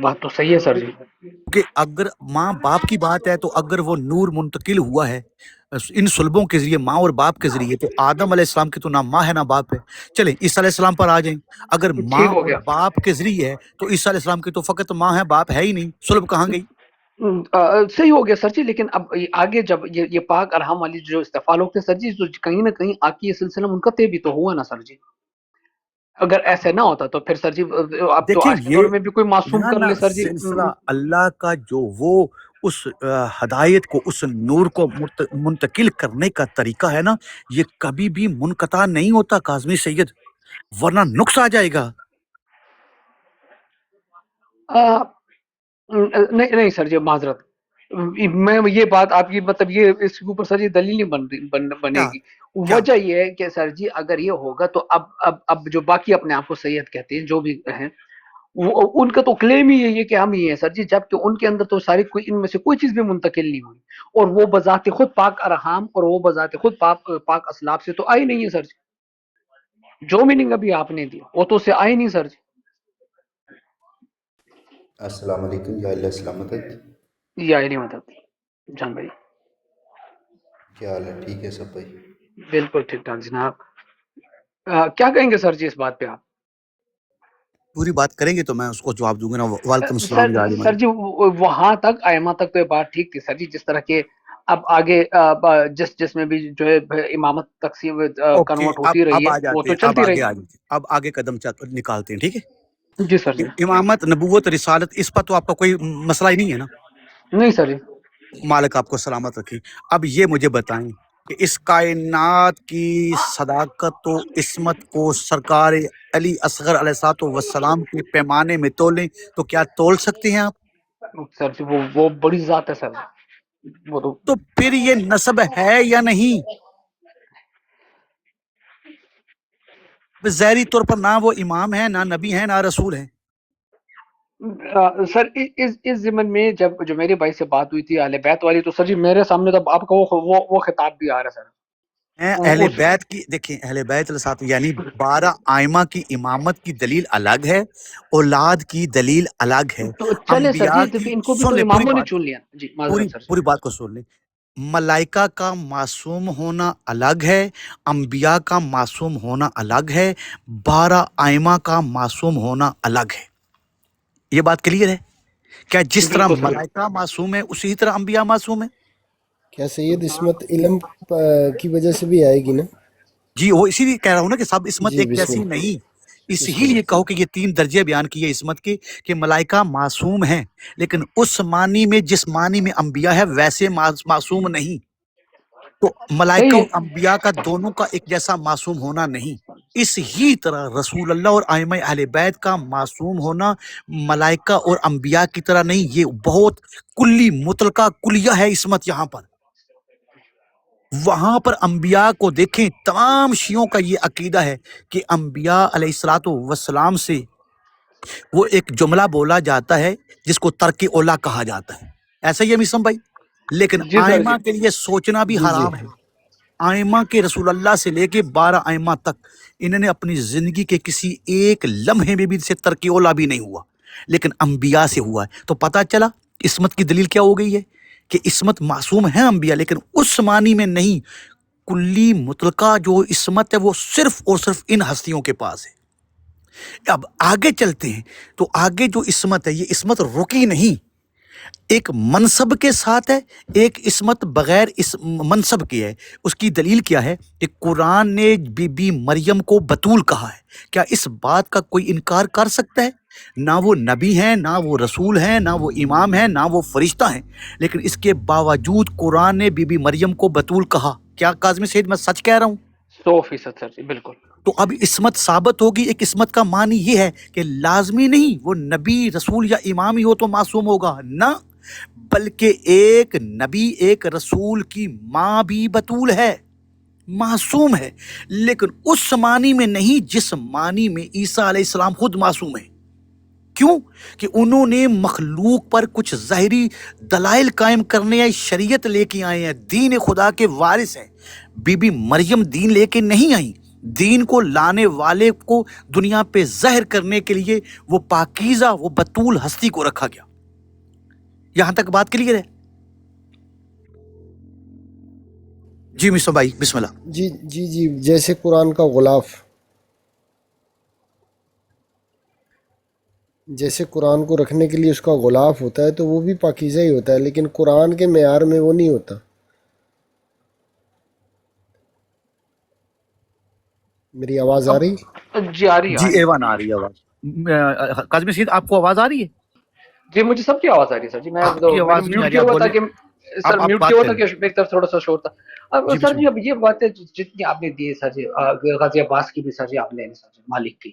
بات تو صحیح ہے سر جی. کہ اگر ماں باپ کی بات ہے تو اگر وہ نور منتقل ہوا ہے ان صلبوں کے ذریعے، ماں اور باپ کے ذریعے، تو آدم علیہ السلام کی تو نہ ماں ہے نہ باپ ہے. چلیں عیسیٰ علیہ السلام پر آ جائیں. اگر ماں ٹھیک ہو اور گیا. باپ کے ذریعے ہے تو عیسیٰ علیہ السلام کی تو فقط ماں ہے، باپ ہے ہی نہیں. صلب کہاں گئی؟ صحیح ہو گیا سر جی. لیکن اب آگے جب یہ پاک ارحام والی جو استفال ہوتے ہیں سر جی، تو کہیں نہ کہیں آگے یہ سلسلہ منقطع بھی تو ہوا نا سر جی. اگر ایسے نہ ہوتا تو پھر سر جی اب تو دیکھیں آج کے یہ دور میں بھی کوئی معصوم کر نہ لے سر جی. سلسلہ اللہ کا جو وہ اس ہدایت کو، اس نور کو منتقل کرنے کا طریقہ ہے نا، یہ کبھی بھی منقطع نہیں ہوتا کاظمی سید، ورنہ نقص آ جائے گا. نہیں نہیں سر جی، معذرت. میں یہ بات آپ کی مطلب یہ اس کے اوپر سر جی دلیل نہیں بنے کیا گی. کیا وجہ یہ ہے کہ سر جی اگر یہ ہوگا تو اب جو باقی اپنے آپ کو سید کہتے ہیں جو بھی ہیں، ان کا تو کلیم ہی یہی ہے کہ ہم ہی ہیں سر جی، جبکہ ان کے اندر تو ساری کوئی ان میں سے کوئی چیز بھی منتقل نہیں ہوئی، اور وہ بذات خود پاک ارحام اور وہ بذات خود پاک اسلاف سے تو آئی نہیں ہے سر جی. جو میننگ ابھی آپ نے دی وہ تو اس سے آئی نہیں سر جی. السلام علیکم، یا اللہ سلامت ہے. یہ آئی نہیں مطلب جان بھائی. کیا حال ہے؟ ٹھیک ہے سب بھائی؟ بالکل ٹھیک ٹھاک جناب. کیا کہیں گے سر جی اس بات پہ آپ؟ پوری بات کریں گے تو میں اس کو جواب دوں گا نا. وعلیکم السلام یا علی سر جی وہاں تک ائمہ تک تو یہ بات ٹھیک تھی سر جی، جس طرح کے اب آگے جس میں بھی جو ہے امامت تقسیم اوکے. کنورٹ ہوتی رہی اب ہے آ وہ جاتے تو ہیں، اب چلتی آگے رہی. آ جاتے ہیں، اب آگے قدم نکالتے ہیں. ٹھیک جی سر ہے. جی. امامت، نبوت، رسالت، اس پر تو آپ کا کوئی مسئلہ ہی نہیں ہے نا. نہیں سر جی. مالک آپ کو سلامت رکھے. اب یہ مجھے بتائیں کہ اس کائنات کی صداقت و عصمت کو سرکار علی اصغر علیہ الصلوۃ والسلام کے پیمانے میں تولیں تو کیا تول سکتے ہیں آپ؟ سر جی وہ بڑی ذات ہے سر جی. وہ تو پھر یہ نسب ہے یا نہیں؟ ظاہری طور پر نہ وہ امام ہے، نہ نبی ہے، نہ رسول ہے. سر اس ضمن میں جب جو میرے بھائی سے بات ہوئی تھی اہل بیت والی، تو سر جی میرے سامنے تو آپ کا وہ خطاب بھی آ رہا ہے سر. اہل بیت کی دیکھیں، اہل بیت السات یعنی 12 ائمہ کی امامت کی دلیل الگ ہے، اولاد کی دلیل الگ ہے. تو چلے سر انبیاء جی، تو کی، ان کو بھی سن تو لیں پوری اماموں نے بات، چن لیا جی. پوری معذرت سر جی. پوری بات کو سن لیں. ملائکہ کا معصوم ہونا الگ ہے، انبیاء کا معصوم ہونا الگ ہے، 12 ائمہ کا معصوم ہونا الگ ہے. یہ بات کلیئر ہے؟ کیا جس طرح بالکل سر. ملائکہ معصوم ہے اسی طرح انبیاء معصوم ہے؟ کیا سید عصمت علم کی وجہ سے بھی آئے گی نا؟ جی وہ اسی لیے کہہ رہا ہوں نا کہ سب عصمت جی ایک بسم جیسی اللہ. نہیں. اس بسم ہی لیے اللہ. کہو کہ یہ 3 درجے بیان کیے عصمت کے، کہ ملائکہ معصوم ہیں لیکن اس معنی میں جس معنی میں انبیاء ہے ویسے معصوم نہیں. تو ملائکہ صحیح اور ہے. انبیاء کا دونوں کا ایک جیسا معصوم ہونا نہیں. اس ہی طرح رسول اللہ اور ائمہ اہل بیت کا معصوم ہونا ملائکہ اور انبیاء کی طرح نہیں. یہ بہت کلی مطلقہ کلیہ ہے عصمت. یہاں پر وہاں پر انبیاء کو دیکھیں، تمام شیعوں کا یہ عقیدہ ہے کہ انبیاء علیہ الصلوۃ والسلام سے وہ ایک جملہ بولا جاتا ہے جس کو ترک اولا کہا جاتا ہے. ایسا ہی ہے مسلم بھائی؟ لیکن جی سر جی. آئمہ کے لیے سوچنا بھی جی جی. حرام ہے. آئمہ کے رسول اللہ سے لے کے 12 آئمہ تک انہوں نے اپنی زندگی کے کسی ایک لمحے میں بھی سے ترک اولا بھی نہیں ہوا، لیکن انبیاء سے ہوا ہے. تو پتہ چلا عصمت کی دلیل کیا ہو گئی ہے کہ عصمت معصوم ہے انبیاء، لیکن اس معنی میں نہیں. کلی مطلقہ جو عصمت ہے وہ صرف اور صرف ان ہستیوں کے پاس ہے. اب آگے چلتے ہیں تو آگے جو عصمت ہے، یہ عصمت رکی نہیں، ایک منصب کے ساتھ ہے، ایک عصمت بغیر اس منصب کی ہے. اس کی دلیل کیا ہے کہ قرآن نے بی بی مریم کو بتول کہا ہے. کیا اس بات کا کوئی انکار کر سکتا ہے؟ نہ وہ نبی ہیں، نہ وہ رسول ہیں، نہ وہ امام ہیں، نہ وہ فرشتہ ہیں، لیکن اس کے باوجود قرآن نے بی بی مریم کو بتول کہا. کیا کاظم سید میں سچ کہہ رہا ہوں؟ 100% سر جی بالکل. تو اب عصمت ثابت ہوگی. ایک عصمت کا معنی یہ ہے کہ لازمی نہیں وہ نبی رسول یا امام ہی ہو تو معصوم ہوگا، نہ، بلکہ ایک نبی ایک رسول کی ماں بھی بتول ہے، معصوم ہے، لیکن اس معنی میں نہیں جس معنی میں عیسیٰ علیہ السلام خود معصوم ہے. کیوں؟ کہ انہوں نے مخلوق پر کچھ ظاہری دلائل قائم کرنے ہیں، شریعت لے کے آئے ہیں، دین خدا کے وارث ہیں. بی بی مریم دین لے کے نہیں آئیں، دین کو لانے والے کو دنیا پہ زہر کرنے کے لیے وہ پاکیزہ وہ بطول ہستی کو رکھا گیا. یہاں تک بات کلیئر ہے؟ جی مصطفیٰ بھائی بسم اللہ. جی جی جی، جیسے قرآن کا غلاف، جیسے قرآن کو رکھنے کے لیے اس کا غلاف ہوتا ہے تو وہ بھی پاکیزہ ہی ہوتا ہے، لیکن قرآن کے معیار میں وہ نہیں ہوتا. میری آواز آ رہی؟ جی آ رہی جی ہے. ایوان آ رہی ہے آواز. قاسم سید آپ کو آواز آ رہی ہے؟ جی مجھے سب کی آواز آ رہی ہے سر جی. میں آپ کی میں نے آواز نہیں آ میوٹ رہی، کیا آپ ہوا تھا بولیں. کہ سر آپ میوٹ بات کیا ہوا تھا کریں. کہ ایک طرف تھوڑا سا شور تھا. اب جی سر بسم جی اللہ. اب یہ باتیں جتنی آپ نے دی سر جی، غازی عباس کی بھی سر جی آپ نے سر جی، مالک کی،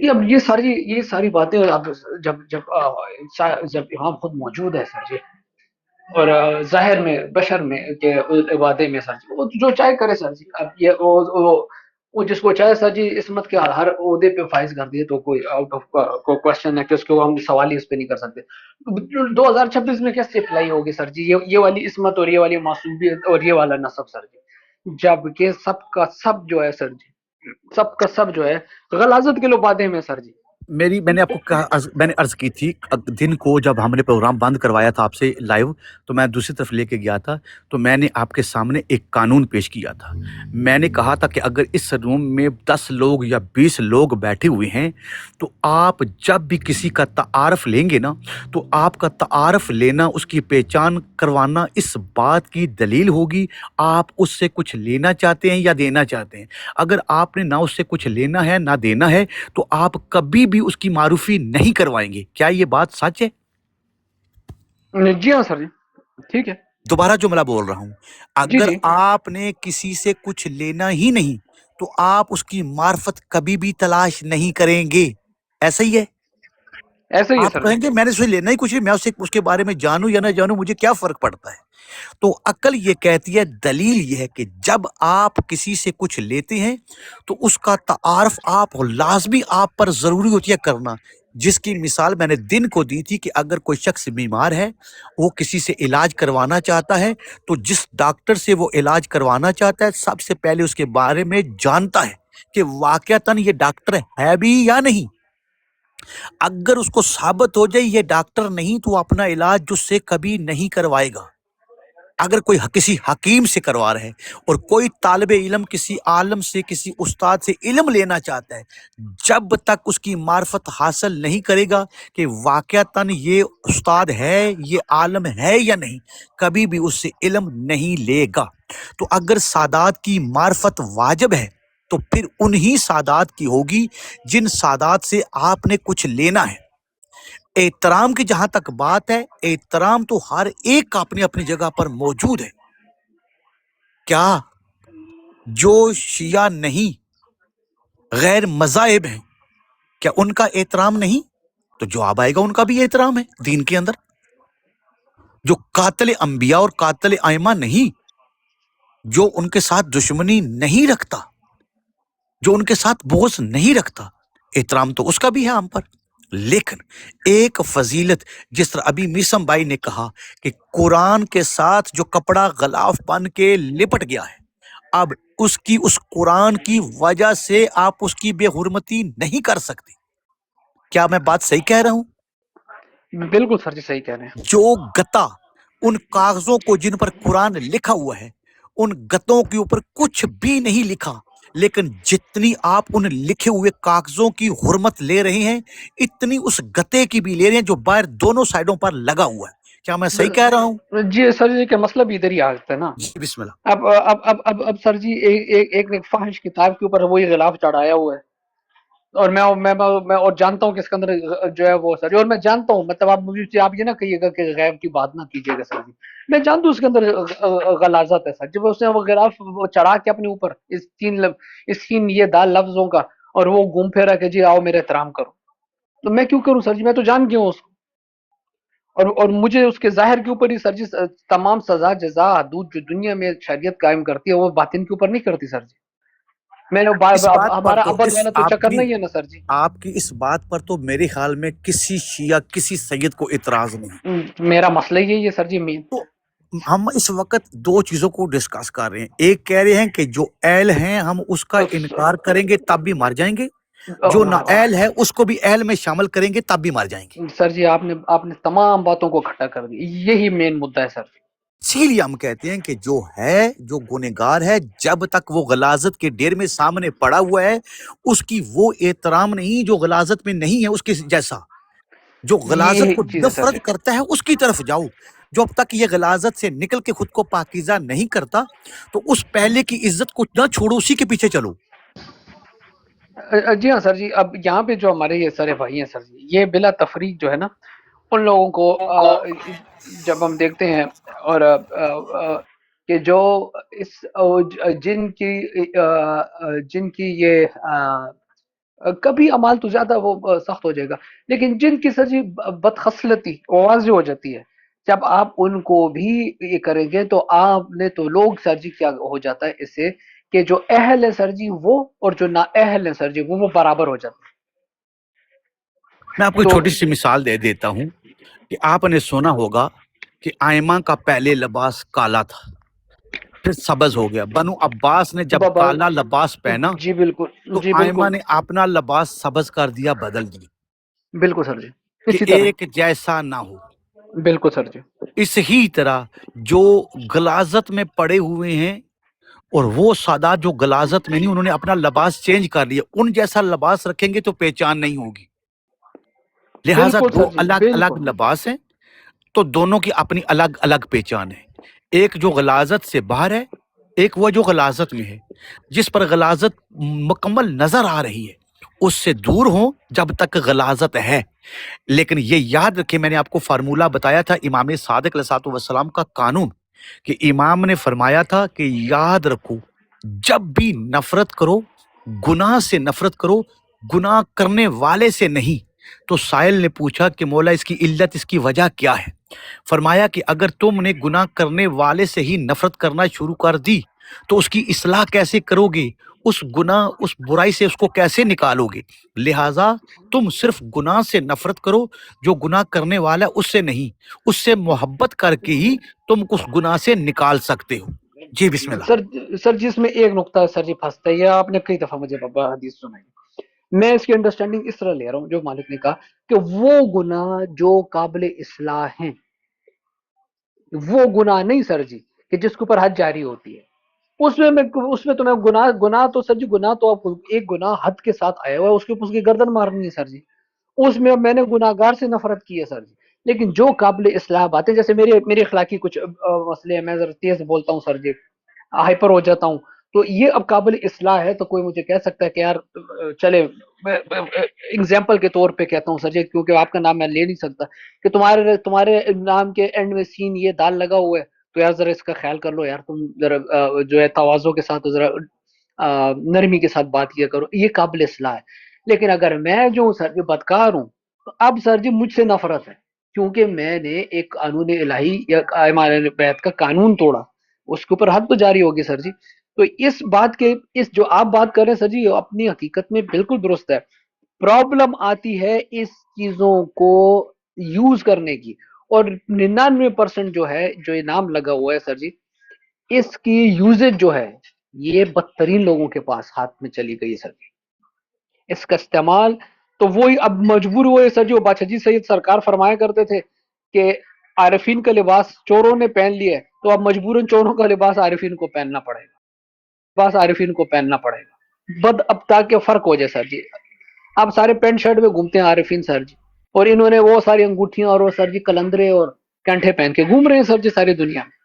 اب یہ ساری باتیں اب جب امام خود موجود ہے سر جی، اور ظاہر میں بشر میں کہ عبادے میں سر جی، وہ جو چاہے کرے سر جی. اب یہ وہ جس کو چاہے سر جی عصمت کے ہر عہدے پہ فائز کر دیے تو کوئی آؤٹ آف کوشچن ہے کہ اس کو ہم سوال ہی اس پہ نہیں کر سکتے. 2026 میں کیسے اپلائی ہوگی سر جی یہ والی عصمت اور یہ والی معصومیت اور یہ والا نسب سر جی، جب کہ سب کا سب جو ہے سر جی، سب کا سب جو ہے غلاظت کے لبادے میں سر جی. میں نے آپ کو کہا، میں نے عرض کی تھی دن کو جب ہم نے پروگرام بند کروایا تھا آپ سے لائیو، تو میں دوسری طرف لے کے گیا تھا، تو میں نے آپ کے سامنے ایک قانون پیش کیا تھا. میں نے کہا تھا کہ اگر اس روم میں 10 لوگ یا 20 لوگ بیٹھے ہوئے ہیں تو آپ جب بھی کسی کا تعارف لیں گے نا، تو آپ کا تعارف لینا، اس کی پہچان کروانا اس بات کی دلیل ہوگی آپ اس سے کچھ لینا چاہتے ہیں یا دینا چاہتے ہیں. اگر آپ نے نہ اس سے کچھ لینا ہے نہ دینا ہے تو آپ کبھی بھی اس کی معروفی نہیں کروائیں گے. کیا یہ بات سچ ہے؟ جی ہاں سر جی، ٹھیک ہے. دوبارہ جملہ بول رہا ہوں، جی اگر جی آپ نے کسی سے کچھ لینا ہی نہیں تو آپ اس کی معرفت کبھی بھی تلاش نہیں کریں گے. ایسا ہی ہے؟ ایسا ہی ہے آپ سر جی. کہیں گے میں نے اسے لینا ہی کچھ نہیں، میں اس کے بارے میں جانوں یا نہ جانوں، مجھے کیا فرق پڑتا ہے. تو عقل یہ کہتی ہے، دلیل یہ ہے کہ جب آپ کسی سے کچھ لیتے ہیں تو اس کا تعارف آپ لازمی آپ پر ضروری ہوتی ہے کرنا. جس کی مثال میں نے دن کو دی تھی کہ اگر کوئی شخص بیمار ہے، وہ کسی سے علاج کروانا چاہتا ہے، تو جس ڈاکٹر سے وہ علاج کروانا چاہتا ہے سب سے پہلے اس کے بارے میں جانتا ہے کہ واقعتاً یہ ڈاکٹر ہے بھی یا نہیں. اگر اس کو ثابت ہو جائے یہ ڈاکٹر نہیں تو وہ اپنا علاج جس سے کبھی نہیں کروائے گا. اگر کوئی کسی حکیم سے کروا رہے اور کوئی طالب علم کسی عالم سے کسی استاد سے علم لینا چاہتا ہے، جب تک اس کی معرفت حاصل نہیں کرے گا کہ واقعتاً یہ استاد ہے، یہ عالم ہے یا نہیں، کبھی بھی اس سے علم نہیں لے گا. تو اگر سادات کی معرفت واجب ہے تو پھر انہی سادات کی ہوگی جن سادات سے آپ نے کچھ لینا ہے. احترام کی جہاں تک بات ہے، احترام تو ہر ایک کا اپنی اپنی جگہ پر موجود ہے. کیا جو شیعہ نہیں، غیر مذاہب ہیں، کیا ان کا احترام نہیں؟ تو جواب آئے گا ان کا بھی احترام ہے دین کے اندر. جو قاتل انبیاء اور قاتل ائمہ نہیں، جو ان کے ساتھ دشمنی نہیں رکھتا، جو ان کے ساتھ بغض نہیں رکھتا، احترام تو اس کا بھی ہے ہم پر. لیکن ایک فضیلت، جس طرح ابھی میسم بھائی نے کہا کہ قرآن کے ساتھ جو کپڑا غلاف بن کے لپٹ گیا ہے، اب اس قرآن کی وجہ سے آپ اس کی بے حرمتی نہیں کر سکتے. کیا میں بات صحیح کہہ رہا ہوں؟ بالکل سر جی صحیح کہہ رہے ہیں. جو گتا ان کاغذوں کو جن پر قرآن لکھا ہوا ہے، ان گتوں کے اوپر کچھ بھی نہیں لکھا، لیکن جتنی آپ ان لکھے ہوئے کاغذوں کی حرمت لے رہے ہیں اتنی اس گتے کی بھی لے رہے ہیں جو باہر دونوں سائڈوں پر لگا ہوا ہے. کیا میں صحیح کہہ رہا ہوں؟ جی سر جی کا مسئلہ بھی ادھر ہی آتا ہے نا. جی بسم اللہ. اب سر جی ایک فاحش کتاب کے اوپر وہی غلاف چڑھایا ہوا ہے، اور میں اور جانتا ہوں کہ اس کے اندر جو ہے وہ سر جی، اور میں جانتا ہوں، مطلب آپ یہ نہ کہیے گا کہ غیب کی بات نہ کیجیے گا سر جی، میں جانتا ہوں اس کے اندر غلاظت ہے سر. جب اس نے وہ غلاف چڑھا کے اپنے اوپر اس تین یہ دال لفظوں کا، اور وہ گھوم پھیرا کہ جی آؤ میرے احترام کرو، تو میں کیوں کروں سر جی؟ میں تو جان گیا ہوں اس کو، اور مجھے اس کے ظاہر کے اوپر ہی سر جی تمام سزا جزا حدود جو دنیا میں شریعت قائم کرتی ہے وہ باطن کے اوپر نہیں کرتی سر جی. میں نے اس بات پر ہمارا تو ابد والا تو چکر نہیں ہے نا سر جی. آپ کی اس بات پر تو میرے خیال میں کسی شیعہ کسی سید کو اعتراض نہیں. میرا مسئلہ یہی ہے سر جی مین. ہم اس وقت دو چیزوں کو ڈسکس کر رہے ہیں. ایک کہہ رہے ہیں کہ جو اہل ہیں ہم اس کا انکار کریں گے تب بھی مر جائیں گے، جو نا اہل ہے اس کو بھی اہل میں شامل کریں گے تب بھی مر جائیں گے. سر جی آپ نے تمام باتوں کو اکٹھا کر دی، یہی مین مدعا ہے سر جی. اسی لیے ہم کہتے ہیں کہ جو گنہگار ہے جب تک وہ غلاظت کے ڈیر میں سامنے پڑا ہوا ہے اس کی وہ احترام نہیں جو غلاظت میں نہیں ہے اس کے جیسا. جو غلاظت کو یہ چیز ہے سر جی. نفرت کرتا ہے اس کی طرف جاؤ. جو اب تک یہ غلاظت سے نکل کے خود کو پاکیزہ نہیں کرتا تو اس پہلے کی عزت کو نہ چھوڑو، اسی کے پیچھے چلو. جی ہاں سر جی. اب یہاں پہ جو ہمارے یہ سارے بھائی ہیں سر جی، یہ بلا تفریق جو ہے نا، ان لوگوں کو جب ہم دیکھتے ہیں اور کہ جو اس جن کی یہ کبھی عمال تو زیادہ وہ سخت ہو جائے گا، لیکن جن کی سر جی بدخصلتی واضح ہو جاتی ہے، جب آپ ان کو بھی یہ کریں گے تو آپ نے تو لوگ سر جی کیا ہو جاتا ہے اس سے کہ جو اہل ہے سر جی وہ اور جو نا اہل ہے سر جی وہ برابر ہو جاتے ہیں. میں آپ کو تو چھوٹی سی مثال دے دیتا ہوں کہ آپ نے سنا ہوگا کہ آئمہ کا پہلے لباس کالا تھا، پھر سبز ہو گیا. بنو عباس نے جب بابا کالا لباس پہنا جی بالکل، تو جی آئمہ بالکل نے اپنا لباس سبز کر دیا، بدل دیا بالکل سر جی، کہ اسی طرح ایک جیسا نہ ہو. بالکل سر جی. اس ہی طرح جو غلاظت میں پڑے ہوئے ہیں اور وہ سادات جو غلاظت میں نہیں، انہوں نے اپنا لباس چینج کر لیا، ان جیسا لباس رکھیں گے تو پہچان نہیں ہوگی. لہٰذا بالکل دو سر جی الگ الگ بالکل. لباس ہیں تو دونوں کی اپنی الگ الگ پہچان ہے. ایک جو غلاظت سے باہر ہے، ایک وہ جو غلاظت میں ہے. جس پر غلاظت مکمل نظر آ رہی ہے اس سے دور ہوں جب تک غلاظت ہے. لیکن یہ یاد رکھیں، میں نے آپ کو فارمولہ بتایا تھا امام صادق علیہ الصلوۃ والسلام کا قانون، کہ امام نے فرمایا تھا کہ یاد رکھو جب بھی نفرت کرو گناہ سے نفرت کرو، گناہ کرنے والے سے نہیں. تو سائل نے پوچھا کہ مولا اس کی علت، اس کی وجہ کیا ہے؟ فرمایا کہ اگر تم نے گناہ کرنے والے سے ہی نفرت کرنا شروع کر دی تو اس کی اصلاح کیسے کرو گے؟ اس گناہ، اس برائی سے اس کو کیسے نکالو گے؟ لہٰذا تم صرف گناہ سے نفرت کرو، جو گناہ کرنے والا ہے اس سے نہیں، اس سے محبت کر کے ہی تم اس گناہ سے نکال سکتے ہو. جی بسم اللہ. سر جی اس میں ایک نقطہ سر جی پھنستا ہے، یہ آپ نے کئی دفعہ مجھے بابا حدیث سنائی، میں اس کی انڈرسٹینڈنگ اس طرح لے رہا ہوں جو مالک نے کہا کہ وہ گناہ جو قابل اصلاح ہیں، وہ گناہ نہیں سر جی کہ جس کے اوپر حد جاری ہوتی ہے. اس میں تو میں گناہ تو سر جی، گناہ تو آپ ایک گناہ حد کے ساتھ آیا ہوا ہے، اس کے اوپر اس کی گردن مارنی ہے سر جی. اس میں نے گناہگار سے نفرت کی ہے سر جی. لیکن جو قابل اصلاح باتیں، جیسے میرے اخلاقی کچھ مسئلے ہیں، میں ذرا تیز بولتا ہوں سر جی، ہائپر ہو جاتا ہوں، تو یہ اب قابل اصلاح ہے. تو کوئی مجھے کہہ سکتا ہے کہ یار چلے، اگزامپل کے طور پہ کہتا ہوں سر جی، کیونکہ آپ کا نام میں لے نہیں سکتا، کہ تمہارے نام کے اینڈ میں سین یہ دال لگا ہوا ہے، تو یار ذرا اس کا خیال کر لو یار، تم ذرا جو ہے تواضع کے ساتھ ذرا نرمی کے ساتھ بات کیا کرو. یہ قابل اصلاح ہے. لیکن اگر میں جو سر جی بدکار ہوں تو اب سر جی مجھ سے نفرت ہے، کیونکہ میں نے ایک قانون الہی یا امام بیت کا قانون توڑا، اس کے اوپر حد تو جاری ہوگی سر جی. تو اس بات کے، اس جو آپ بات کر رہے ہیں سر جی، اپنی حقیقت میں بالکل درست ہے. پرابلم آتی ہے اس چیزوں کو یوز کرنے کی، اور 99% جو ہے جو یہ نام لگا ہوا ہے سر جی، اس کی یوزج جو ہے یہ بدترین لوگوں کے پاس ہاتھ میں چلی گئی سر جی. اس کا استعمال تو وہی اب مجبور ہوئے سر جی. وہ بادشاہ جی سید سرکار فرمایا کرتے تھے کہ عارفین کا لباس چوروں نے پہن لیا ہے، تو اب مجبوراً چوروں کا لباس عارفین کو پہننا پڑے گا، عارفین کو پہننا پڑے گا. اب تاکہ فرق ہو جائے سر جی. آپ سارے پینٹ شرٹ میں گھومتے ہیں عارفین سر جی، اور انہوں نے وہ ساری انگوٹھیاں اور وہ سر جی کلندرے اور کینٹھے پہن کے گھوم رہے ہیں سر جی ساری دنیا میں.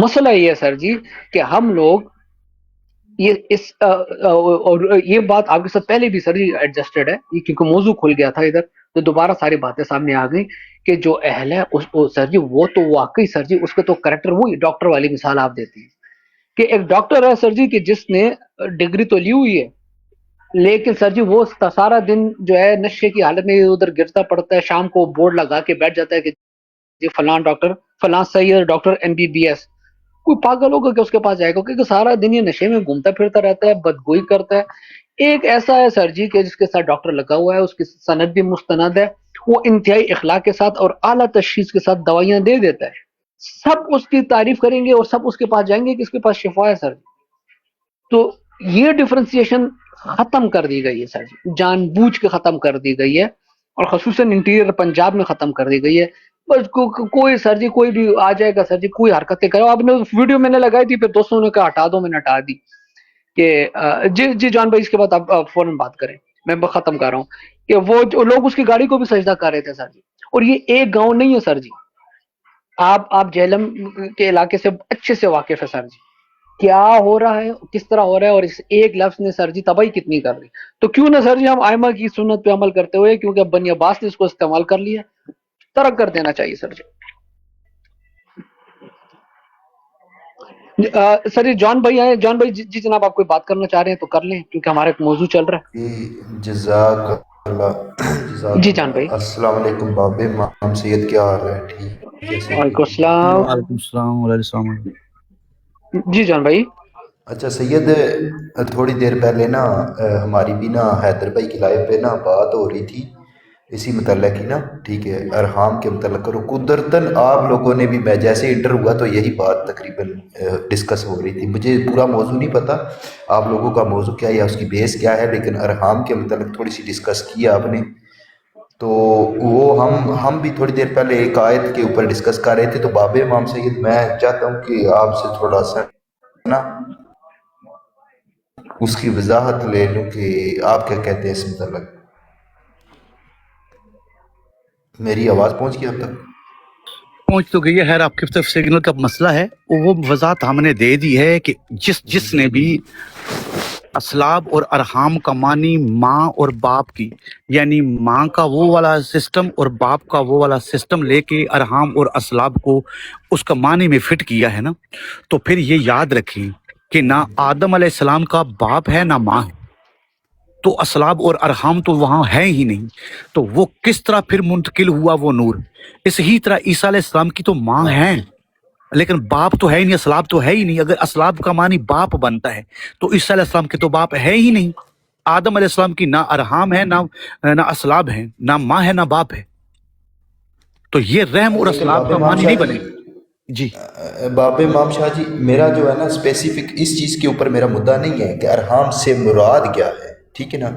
مسئلہ یہ ہے سر جی کہ ہم لوگ اور یہ بات آپ کے ساتھ پہلے بھی سر جی ایڈجسٹڈ ہے، یہ کیونکہ موضوع کھل گیا تھا ادھر، تو دوبارہ ساری باتیں سامنے آ گئی کہ جو اہل ہے سر جی وہ تو واقعی سر جی اس کا تو کریکٹر، وہی ڈاکٹر والی مثال آپ دیتی ہیں کہ ایک ڈاکٹر ہے سر جی کہ جس نے ڈگری تو لی ہوئی ہے، لیکن سر جی وہ سارا دن جو ہے نشے کی حالت میں ادھر گرتا پڑتا ہے، شام کو بورڈ لگا کے بیٹھ جاتا ہے کہ جی فلاں ڈاکٹر، فلاں سید ڈاکٹر MBBS. کوئی پاگل ہوگا کہ اس کے پاس جائے گا، کیونکہ سارا دن یہ نشے میں گھومتا پھرتا رہتا ہے، بدگوئی کرتا ہے. ایک ایسا ہے سر جی کہ جس کے ساتھ ڈاکٹر لگا ہوا ہے، اس کی سند بھی مستند ہے، وہ انتہائی اخلاق کے ساتھ اور اعلیٰ تشخیص کے ساتھ دوائیاں دے دیتا ہے. سب اس کی تعریف کریں گے اور سب اس کے پاس جائیں گے کہ اس کے پاس شفا ہے سر. تو یہ ڈفرینسیشن ختم کر دی گئی ہے سر جی، جان بوجھ کے ختم کر دی گئی ہے، اور خصوصاً انٹیریئر پنجاب میں ختم کر دی گئی ہے. بس کوئی سر جی کوئی بھی آ جائے گا سر جی، کوئی حرکتیں کرو. آپ نے ویڈیو میں نے لگائی تھی، پھر دوستوں نے کہا ہٹا دو، میں نے ہٹا دی کہ جی جی جان بھائی اس کے بعد آپ فوراً بات کریں، میں ختم کر رہا ہوں. کہ وہ جو لوگ اس کی گاڑی کو بھی سجدہ کر رہے تھے سر جی. اور یہ ایک گاؤں نہیں ہے سر جی، آپ جہلم کے علاقے سے اچھے سے واقف ہے سر جی، کیا ہو رہا ہے، کس طرح ہو رہا ہے، اور اس ایک لفظ نے سر جی تباہی کتنی کر رہی. تو کیوں نہ سر جی ہم آئمہ کی سنت پہ عمل کرتے ہوئے، کیونکہ بنی عباس نے اس کو استعمال کر لیا، ترک کر دینا چاہیے سر جی. سر جی جان بھائی آئے. جان بھائی جی جناب آپ کوئی بات کرنا چاہ رہے ہیں تو کر لیں، کیونکہ ہمارا ایک موضوع چل رہا جزاک اللہ ہے. جزاک جی اللہ. جان بھائی. السلام علیکم باب امام سید، کیا حال ہے؟ ٹھیک کیسے ہیں؟ وعلیکم السلام. وعلیکم السلام علیکم السلام. جی جان بھائی. اچھا سید، تھوڑی دیر پہلے نا ہماری بھی نا حیدر بھائی کی لائف پہ نا بات ہو رہی تھی اسی متعلق ہی نا، ٹھیک ہے، ارحام کے متعلق کرو. قدرتاً آپ لوگوں نے بھی، میں جیسے انٹر ہوا تو یہی بات تقریباً ڈسکس ہو رہی تھی. مجھے پورا موضوع نہیں پتہ آپ لوگوں کا موضوع کیا ہے یا اس کی بیس کیا ہے، لیکن ارحام کے متعلق تھوڑی سی ڈسکس کی آپ نے. تو وہ ہم بھی تھوڑی دیر پہلے ایک آیت کے اوپر ڈسکس کر رہے تھے. تو باب امام سید میں چاہتا ہوں کہ آپ سے تھوڑا سا نا اس کی وضاحت لے لوں کہ آپ کیا کہتے ہیں اس متعلق. میری آواز پہنچ گئی اب تک؟ پہنچ تو گئی ہے. خیر آپ کی طرف سگنل کا مسئلہ ہے، وہ وضاحت ہم نے دے دی ہے کہ جس نے بھی اسلاب اور ارحام کا معنی ماں اور باپ کی، یعنی ماں کا وہ والا سسٹم اور باپ کا وہ والا سسٹم لے کے ارحام اور اسلاب کو اس کا معنی میں فٹ کیا ہے نا، تو پھر یہ یاد رکھیں کہ نہ آدم علیہ السلام کا باپ ہے نہ ماں ہے، تو اسلاب اور ارحام تو وہاں ہے ہی نہیں. تو وہ کس طرح پھر منتقل ہوا وہ نور؟ اسی طرح عیسیٰ علیہ السلام کی تو ماں ہے لیکن باپ تو ہے ہی نہیں، اسلاب تو ہے ہی نہیں. اگر اسلاب کا معنی باپ بنتا ہے تو عیسیٰ علیہ السلام کے تو باپ ہے ہی نہیں. آدم علیہ السلام کی نہ ارحام ہے نہ اسلاب ہے، نہ ماں ہے نہ باپ ہے. تو یہ رحم اور لیکن اسلاب باب کا امام معنی شاہ نہیں جی، بنے. جی باب امام شاہ جی، میرا جو ہے نا اسپیسیفک اس چیز کے اوپر میرا مدعا نہیں ہے کہ ارحام سے مراد کیا ہے، ٹھیک ہے نا.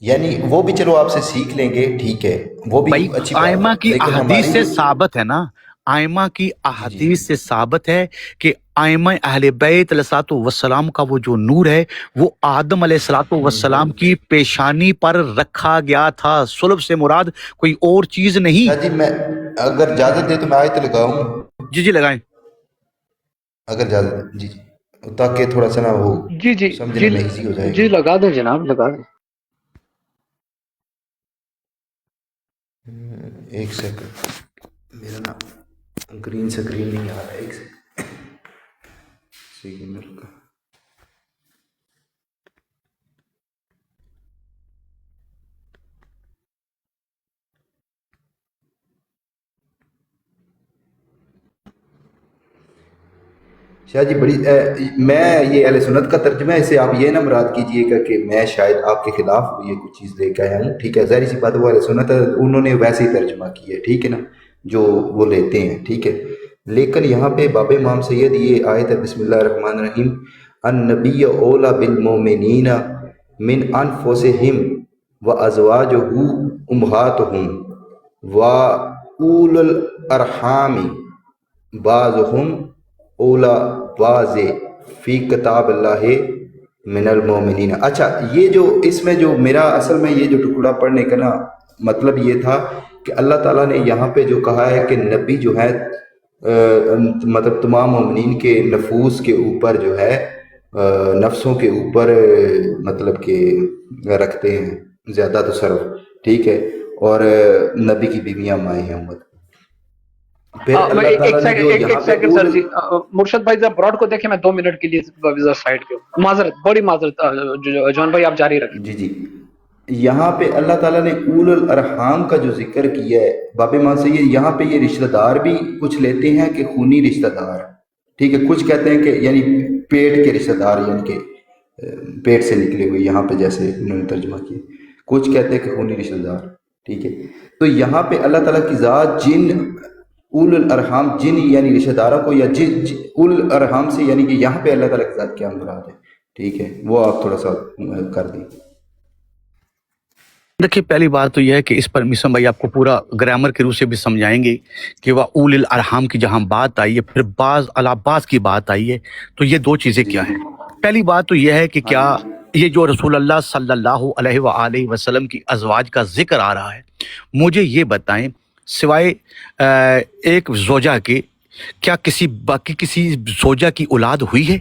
یعنی وہ بھی چلو آپ سے سیکھ لیں گے، ٹھیک ہے، وہ بھی بھائی اچھی بات آئمہ ہے، کی لیکن احادیث ہماری سے جو ثابت ہے نا، آئمہ کی جی جی احادیث سے ثابت ہے کہ آئمہ اہل بیت علیہ الصلوۃ والسلام کا وہ جو نور ہے وہ آدم علیہ الصلوۃ والسلام کی پیشانی پر رکھا گیا تھا. صلب سے مراد کوئی اور چیز نہیں. شاہ جی، میں اگر اجازت دے تو میں آیت لگاؤں، جی جی لگائیں. اگر اجازت دے. جی جی، تاکہ تھوڑا سا نا وہ جی جی سمجھنے جی میں ایزی ہو جائے گا. جی لگا دیں جناب، لگا دیں. ایک سیکنڈ، میرا نا گرین سکرین نہیں آ رہا ہے. ایک سیکنڈ کا شاہ جی بڑی میں یہ اہل سنت کا ترجمہ ہے، اسے آپ یہ نہ مراد کیجئے گا کہ میں شاید آپ کے خلاف یہ کچھ چیز لے کے آیا ہوں، ٹھیک ہے. ظاہر سی بات ہے وہ اہل سنت ہے، انہوں نے ویسے ہی ترجمہ کی ہے، ٹھیک ہے نا، جو وہ لیتے ہیں، ٹھیک ہے. لیکن یہاں پہ باب امام سید یہ آیت ہے، بسم اللہ الرحمن الرحیم، النبی اولا بالمومنین من انفسہم وازواجہ امہاتہم واول الارحام بعضہم اولا باز فی کتاب اللہ من المومنین. اچھا، یہ جو اس میں جو میرا اصل میں یہ جو ٹکڑا پڑھنے کا نا مطلب یہ تھا کہ اللہ تعالیٰ نے یہاں پہ جو کہا ہے کہ نبی جو ہے مطلب تمام مومنین کے نفوس کے اوپر جو ہے نفسوں کے اوپر مطلب کہ رکھتے ہیں زیادہ تصرف، ٹھیک ہے، اور نبی کی بیویاں مائیں ہیں امت. پھر اللہ تعالیٰ نے جو یہاں ایک پہ سیکنڈ سر جی، مرشد بھائی ذرا براڈ کو دیکھیں، میں 2 منٹ کے لیے سائڈ پہ ہوں. معذرت، بڑی معذرت. جان بھائی آپ جاری رکھیں. جی جی، یہاں پہ اللہ تعالیٰ نے اول الارحام کا جو ذکر کیا ہے باب امام سید، یہاں پہ یہ رشتہ دار بھی کچھ لیتے ہیں کہ خونی رشتہ دار، ٹھیک ہے، کچھ کہتے ہیں کہ یعنی پیٹ کے رشتہ دار، یعنی کہ پیٹ سے نکلے ہوئے، یہاں پہ جیسے انہوں نے ترجمہ کیا، کچھ کہتے ہیں کہ خونی رشتہ دار، ٹھیک ہے. تو یہاں پہ اللہ تعالیٰ کی ذات جن اول الارحام جن یعنی رشتہ داروں کو، یا اول الارحام سے یعنی کہ یہاں پہ اللہ تعالیٰ کے ساتھ کیا مراد ہے؟ ٹھیک ہے، وہ آپ تھوڑا سا کر دیں۔ دیکھیے پہلی بات تو یہ ہے کہ اس پر مسلم بھائی آپ کو پورا گرامر کے روح سے بھی سمجھائیں گے کہ وہ اول الارحام کی جہاں بات آئی ہے، پھر بعض بعض کی بات آئی ہے، تو یہ دو چیزیں کیا ہیں؟ پہلی بات تو یہ ہے کہ کیا یہ جو رسول اللہ صلی اللہ علیہ وآلہ وسلم کی ازواج کا ذکر آ رہا ہے، مجھے یہ بتائیں سوائے ایک زوجہ کے کیا باقی کسی زوجہ کی اولاد ہوئی ہے؟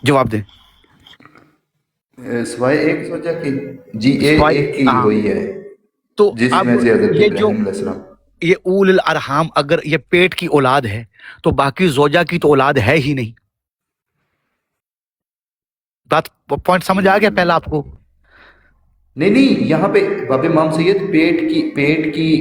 جواب دیں۔ سوائے ایک سوچا کہ جی سوائے ایک کی ہاں، ہوئی ہے، تو جس اب میں سے حضرت یہ جو ابراہیم علیہ السلام۔ یہ اول الارحام اگر یہ پیٹ کی اولاد ہے تو باقی زوجہ کی تو اولاد ہے ہی نہیں۔ بات پوائنٹ سمجھ آ گیا پہلا آپ کو؟ نہیں یہاں پہ باب امام سید پیٹ کی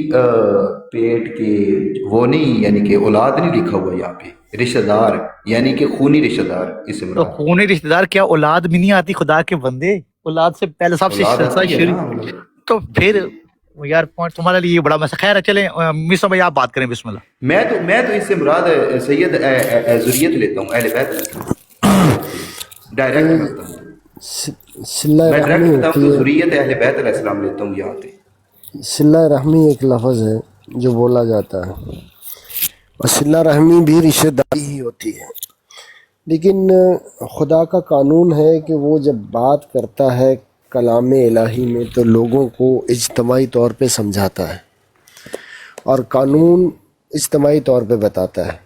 وہ نہیں، یعنی کہ اولاد نہیں لکھا ہوا یہاں پہ، رشتہ دار یعنی کہ خونی رشتہ دار اس سے تو مراد۔ خونی رشتہ دار کیا اولاد بھی نہیں آتی خدا کے بندے؟ اولاد سے پہلے سب سے اولاد سلسلہ آتی ہے شروع، نا۔ تو پھر یار پوائنٹ تمہارے لیے یہ بڑا مسئلہ۔ خیر ہے، چلیں مصر بھائی آپ بات کریں، بسم اللہ۔ میں تو اس سے مراد سید ذریت لیتا ہوں، اہل بیت لیتا ہوں، ڈائریکٹ کرتا ہوں، صلہ میں رحمی ڈائریکٹ کرتا ہوں ہوتی تو ہے، ذریت اہل بیت علیہ السلام لیتا ہوں یہاں پہ۔ صلہ رحمی ایک لفظ ہے جو بولا جاتا ہے، اور صلہ رحمی بھی رشتہ داری ہی ہوتی ہے، لیکن خدا کا قانون ہے کہ وہ جب بات کرتا ہے کلام الہی میں تو لوگوں کو اجتماعی طور پہ سمجھاتا ہے، اور قانون اجتماعی طور پہ بتاتا ہے۔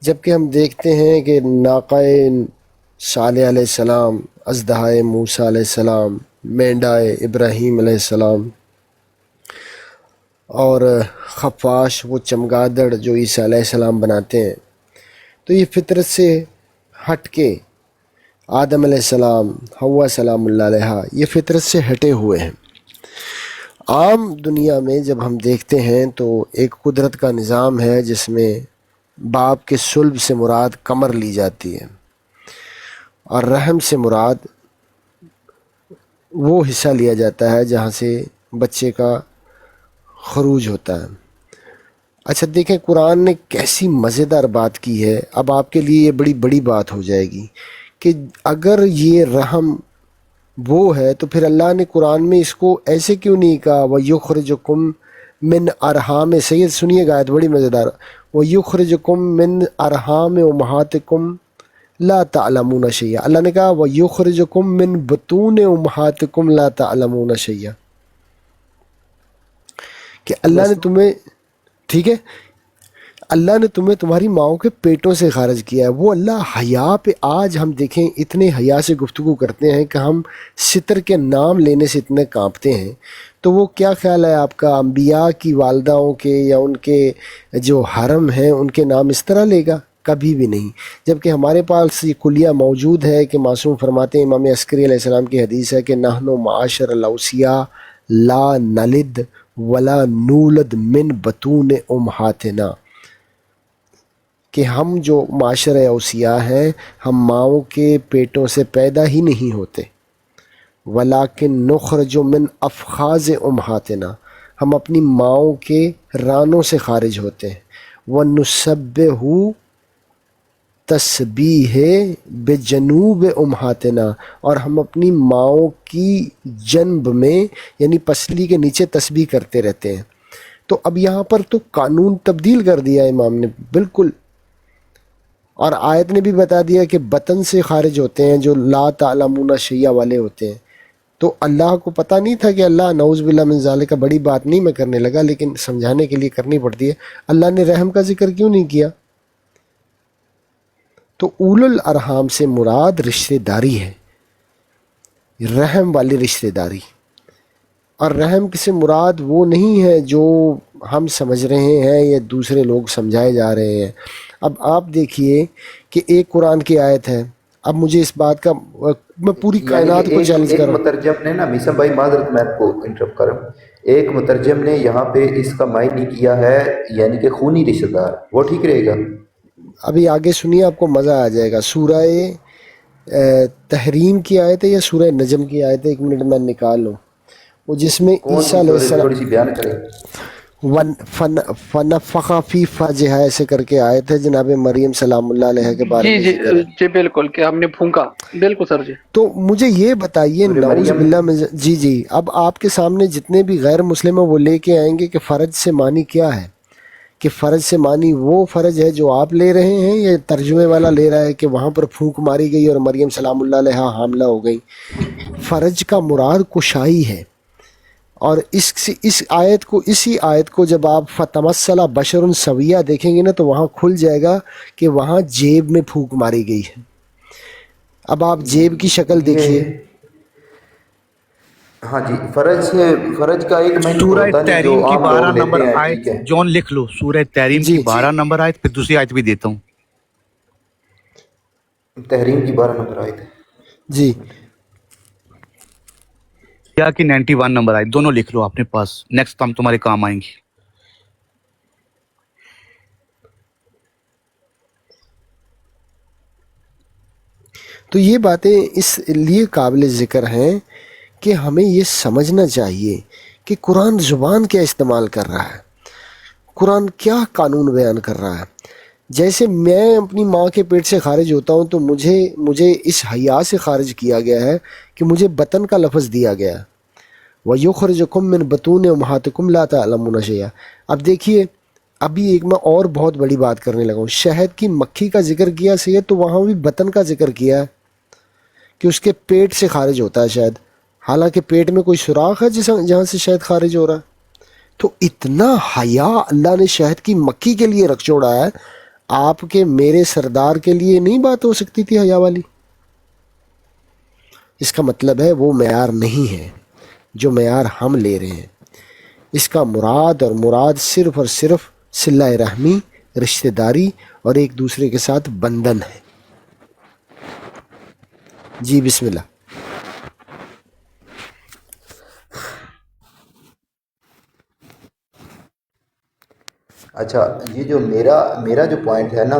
جبکہ ہم دیکھتے ہیں کہ ناقہ صالح علیہ السلام، اژدہائے موسیٰ علیہ السلام، مینڈائے ابراہیم علیہ السلام، اور خفاش وہ چمگادڑ جو عیسیٰ علیہ السلام بناتے ہیں، تو یہ فطرت سے ہٹ کے آدم علیہ السلام، حوا سلام اللہ علیہا، یہ فطرت سے ہٹے ہوئے ہیں۔ عام دنیا میں جب ہم دیکھتے ہیں تو ایک قدرت کا نظام ہے جس میں باپ کے صلب سے مراد کمر لی جاتی ہے، اور رحم سے مراد وہ حصہ لیا جاتا ہے جہاں سے بچے کا خروج ہوتا ہے۔ اچھا دیکھیں قرآن نے کیسی مزیدار بات کی ہے، اب آپ کے لیے یہ بڑی بڑی بات ہو جائے گی کہ اگر یہ رحم وہ ہے تو پھر اللہ نے قرآن میں اس کو ایسے کیوں نہیں کہا وَيُخْرِجُكُم مِّنْ أَرْحَامِ، سید سنیے گا آیت بڑی مزیدار، وَيُخْرِجُكُم مِّنْ أَرْحَامِ أُمَّهَاتِكُمْ لا تعلمون شیئا، اللہ نے کہا وَيُخْرِجُكُم مِّن بُطُونِ أُمَّهَاتِكُمْ لا تعلمون شیئا، کہ اللہ نے تمہیں، ٹھیک ہے، اللہ نے تمہیں تمہاری ماؤں کے پیٹوں سے خارج کیا ہے۔ وہ اللہ حیا پہ آج ہم دیکھیں اتنے حیا سے گفتگو کرتے ہیں کہ ہم ستر کے نام لینے سے اتنے کانپتے ہیں، تو وہ کیا خیال ہے آپ کا انبیاء کی والداؤں کے یا ان کے جو حرم ہیں ان کے نام اس طرح لے گا؟ کبھی بھی نہیں۔ جبکہ ہمارے پاس یہ کلیہ موجود ہے کہ معصوم فرماتے ہیں، امام عسکری علیہ السلام کی حدیث ہے کہ نحن معاشر الاوصیاء لا نلد ولا نولد من بطون امہاتنا، کہ ہم جو معاشرہ اوصیاء ہیں ہم ماؤں کے پیٹوں سے پیدا ہی نہیں ہوتے، ولیکن نخرج من افخاذ امہاتنا، ہم اپنی ماؤں کے رانوں سے خارج ہوتے ہیں، وَنُسَبِّحُ تسبیح بجنوب امہاتنا، اور ہم اپنی ماؤں کی جنب میں یعنی پسلی کے نیچے تسبیح کرتے رہتے ہیں۔ تو اب یہاں پر تو قانون تبدیل کر دیا امام نے بالکل، اور آیت نے بھی بتا دیا کہ بطن سے خارج ہوتے ہیں جو لا تعلمون شیئا والے ہوتے ہیں۔ تو اللہ کو پتہ نہیں تھا کہ اللہ نعوذ باللہ من ذالک، بڑی بات نہیں میں کرنے لگا لیکن سمجھانے کے لیے کرنی پڑتی ہے، اللہ نے رحم کا ذکر کیوں نہیں کیا؟ تو اول الارحام سے مراد رشتہ داری ہے، رحم والی رشتہ داری، اور رحم سے مراد وہ نہیں ہے جو ہم سمجھ رہے ہیں یا دوسرے لوگ سمجھائے جا رہے ہیں۔ اب آپ دیکھیے کہ ایک قرآن کی آیت ہے، اب مجھے اس بات کا، میں پوری کائنات کو چیلنج کر رہا ہوں۔ ایک مترجم نے نا میسم بھائی، معذرت میں آپ کو انٹرپٹ کر رہا ہوں، ایک مترجم نے یہاں پہ اس کا معنی کیا ہے یعنی کہ خونی رشتہ دار، وہ ٹھیک رہے گا؟ ابھی آگے سنیے آپ کو مزہ آ جائے گا۔ سورہ تحریم کی آیت ہے یا سورہ نجم کی آیت ہے؟ ایک منٹ میں نکال لوں، وہ جس میں کون عیسیٰ علیہ سی؟ السلام، تھوڑی سی بیان کریں۔ فنفخ فی فرجہا ایسے کر کے آیت ہے جناب مریم سلام اللہ علیہ کے بارے جی میں جی ذکر ہے. جی بالکل کہ ہم نے پھونکا. بالکل سر جی. تو مجھے یہ بتائیے سورہ نعوذ مریم. باللہ من جی اب آپ کے سامنے جتنے بھی غیر مسلم ہیں وہ لے کے آئیں گے کہ فرج سے معنی کیا ہے، کہ فرج سے معنی وہ فرج ہے جو آپ لے رہے ہیں یا ترجمے والا لے رہا ہے کہ وہاں پر پھونک ماری گئی اور مریم سلام اللہ علیہ حاملہ ہو گئی. فرج کا مراد کشائی ہے، اور اس آیت کو، اسی آیت کو جب آپ فتمثل بشر سویہ دیکھیں گے نا تو وہاں کھل جائے گا کہ وہاں جیب میں پھونک ماری گئی ہے. اب آپ جیب کی شکل دیکھیے. ہاں جی، فرج کا ایک معنی تو سورہ ہوتا نہیں جو تحریم کی عام 12 لوگ نمبر لیتے ہیں، آیت ٹھیک ہے. جون لکھ لو، سورہ تحریم کی جی 12 نمبر آیت، پھر دوسری آیت بھی دیتا ہوں. تحریم کی 12 نمبر آیت ہے. جی یا کہ 91 نمبر آیت، دونوں لکھ لو اپنے پاس، نیکسٹ ٹائم تمہارے کام آئیں گی. تو یہ باتیں اس لیے قابل ذکر ہیں کہ ہمیں یہ سمجھنا چاہیے کہ قرآن زبان کیا استعمال کر رہا ہے، قرآن کیا قانون بیان کر رہا ہے. جیسے میں اپنی ماں کے پیٹ سے خارج ہوتا ہوں تو مجھے اس حیا سے خارج کیا گیا ہے کہ مجھے بطن کا لفظ دیا گیا ہے. وَيُخْرِجُكُم مِّن بُطُونِ أُمَّهَاتِكُمْ لَا تَعْلَمُونَ شَيْئًا. اب دیکھیے، ابھی ایک میں اور بہت بڑی بات کرنے لگا ہوں. شہد کی مکھی کا ذکر کیا سید، تو وہاں بھی بطن کا ذکر کیا ہے کہ اس کے پیٹ سے خارج ہوتا ہے شہد، حالانکہ پیٹ میں کوئی سوراخ ہے جہاں سے شہد خارج ہو رہا ہے. تو اتنا حیا اللہ نے شہد کی مکھی کے لیے رکھ چھوڑا ہے، آپ کے میرے سردار کے لیے نہیں بات ہو سکتی تھی حیا والی؟ اس کا مطلب ہے وہ معیار نہیں ہے جو معیار ہم لے رہے ہیں. اس کا مراد صرف اور صرف صلہ رحمی، رشتہ داری اور ایک دوسرے کے ساتھ بندھن ہے. جی بسم اللہ. اچھا، یہ جو میرا جو پوائنٹ ہے نا،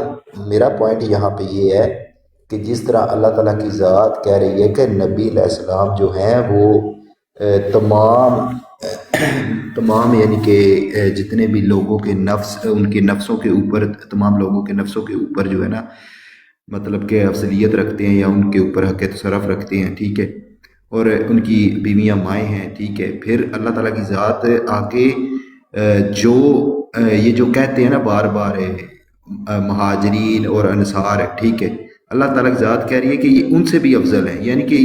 میرا پوائنٹ یہاں پہ یہ ہے کہ جس طرح اللہ تعالیٰ کی ذات کہہ رہی ہے کہ نبی علیہ السلام جو ہیں وہ تمام یعنی کہ جتنے بھی لوگوں کے نفس، ان کے نفسوں کے اوپر، تمام لوگوں کے نفسوں کے اوپر جو ہے نا، مطلب کہ افضلیت رکھتے ہیں یا ان کے اوپر حق تصرف رکھتے ہیں، ٹھیک ہے، اور ان کی بیویاں مائیں ہیں، ٹھیک ہے. پھر اللہ تعالیٰ کی ذات آگے جو یہ جو کہتے ہیں نا بار بار مہاجرین اور انصار، ٹھیک ہے، اللہ تعالیٰ کی ذات کہہ رہی ہے کہ یہ ان سے بھی افضل ہے، یعنی کہ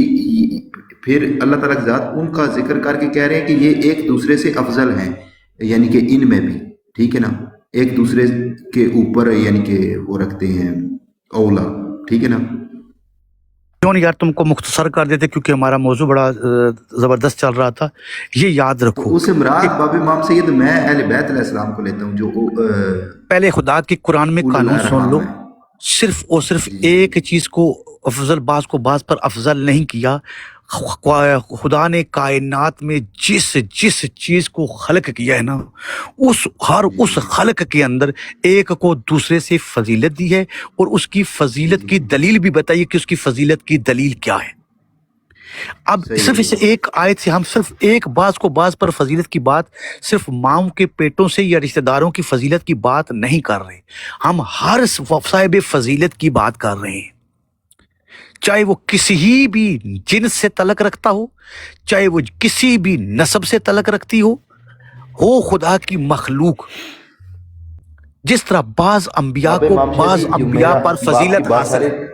پھر اللہ تعالیٰ کی ذات ان کا ذکر کر کے کہہ رہے ہیں کہ یہ ایک دوسرے سے افضل ہیں، یعنی کہ ان میں بھی، ٹھیک ہے نا، ایک دوسرے کے اوپر یعنی کہ وہ رکھتے ہیں اولا، ٹھیک ہے نا. کیوں نہیں یار تم کو مختصر کر دیتے، کیونکہ ہمارا موضوع بڑا زبردست چل رہا تھا. یہ یاد رکھو، تو اس سے مراد باب امام سید میں اہل بیت علیہ السلام کو لیتا ہوں جو پہلے خدا کی قرآن میں اولو قانون سن الارحام لو. ہیں. صرف اور صرف جی. ایک چیز کو افضل، بعض کو بعض پر افضل نہیں کیا. خدا نے کائنات میں جس چیز کو خلق کیا ہے نا، اس خلق کے اندر ایک کو دوسرے سے فضیلت دی ہے، اور اس کی فضیلت کی دلیل بھی بتائیے کہ اس کی فضیلت کی دلیل کیا ہے. اب صرف اس ایک آیت سے ہم صرف ایک بعض کو بعض پر فضیلت کی بات، صرف ماؤں کے پیٹوں سے یا رشتہ داروں کی فضیلت کی بات نہیں کر رہے، ہم ہر صاحب فضیلت کی بات کر رہے ہیں، چاہے وہ کسی بھی جنس سے تعلق رکھتا ہو، چاہے وہ کسی بھی نسب سے تعلق رکھتی ہو خدا کی مخلوق. جس طرح بعض انبیاء باب کو امام بعض شاہ جی، جو انبیاء پر آپ کی فضیلت بات حاصل ساری ہے.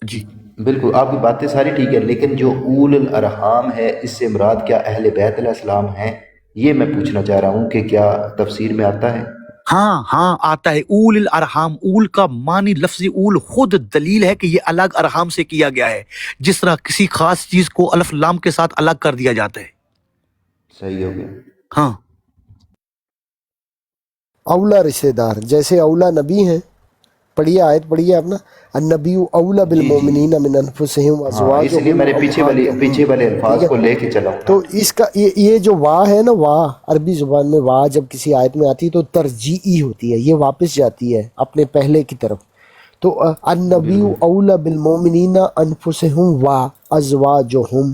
جی بالکل آپ کی باتیں ساری ٹھیک ہے، لیکن جو اول الارحام ہے اس سے مراد کیا اہل بیت علیہ السلام ہیں، یہ میں پوچھنا چاہ رہا ہوں کہ کیا تفسیر میں آتا ہے؟ ہاں آتا ہے. اول الارحام، اول کا معنی لفظی اول خود دلیل ہے کہ یہ الگ ارحام سے کیا گیا ہے، جس طرح کسی خاص چیز کو الف لام کے ساتھ الگ کر دیا جاتا ہے. صحیح ہو گیا. ہاں اولا رشتہ دار، جیسے اولا نبی ہیں، پڑھیے آیت پڑھیے آپ نا، النبی اولا بالمومنین من انفسہم ہاں، اس ازواجہم لیے میں نے پیچھے والے الفاظ ٹھیک کو ہے. لے کے چلا ہوں. تو اس کا یہ جو وا ہے نا، وا عربی زبان میں وا جب کسی آیت میں آتی ہے تو ترجیعی ہوتی ہے، یہ واپس جاتی ہے اپنے پہلے کی طرف. تو النبی اولا بالمومنین انفسہم و ازواجہم،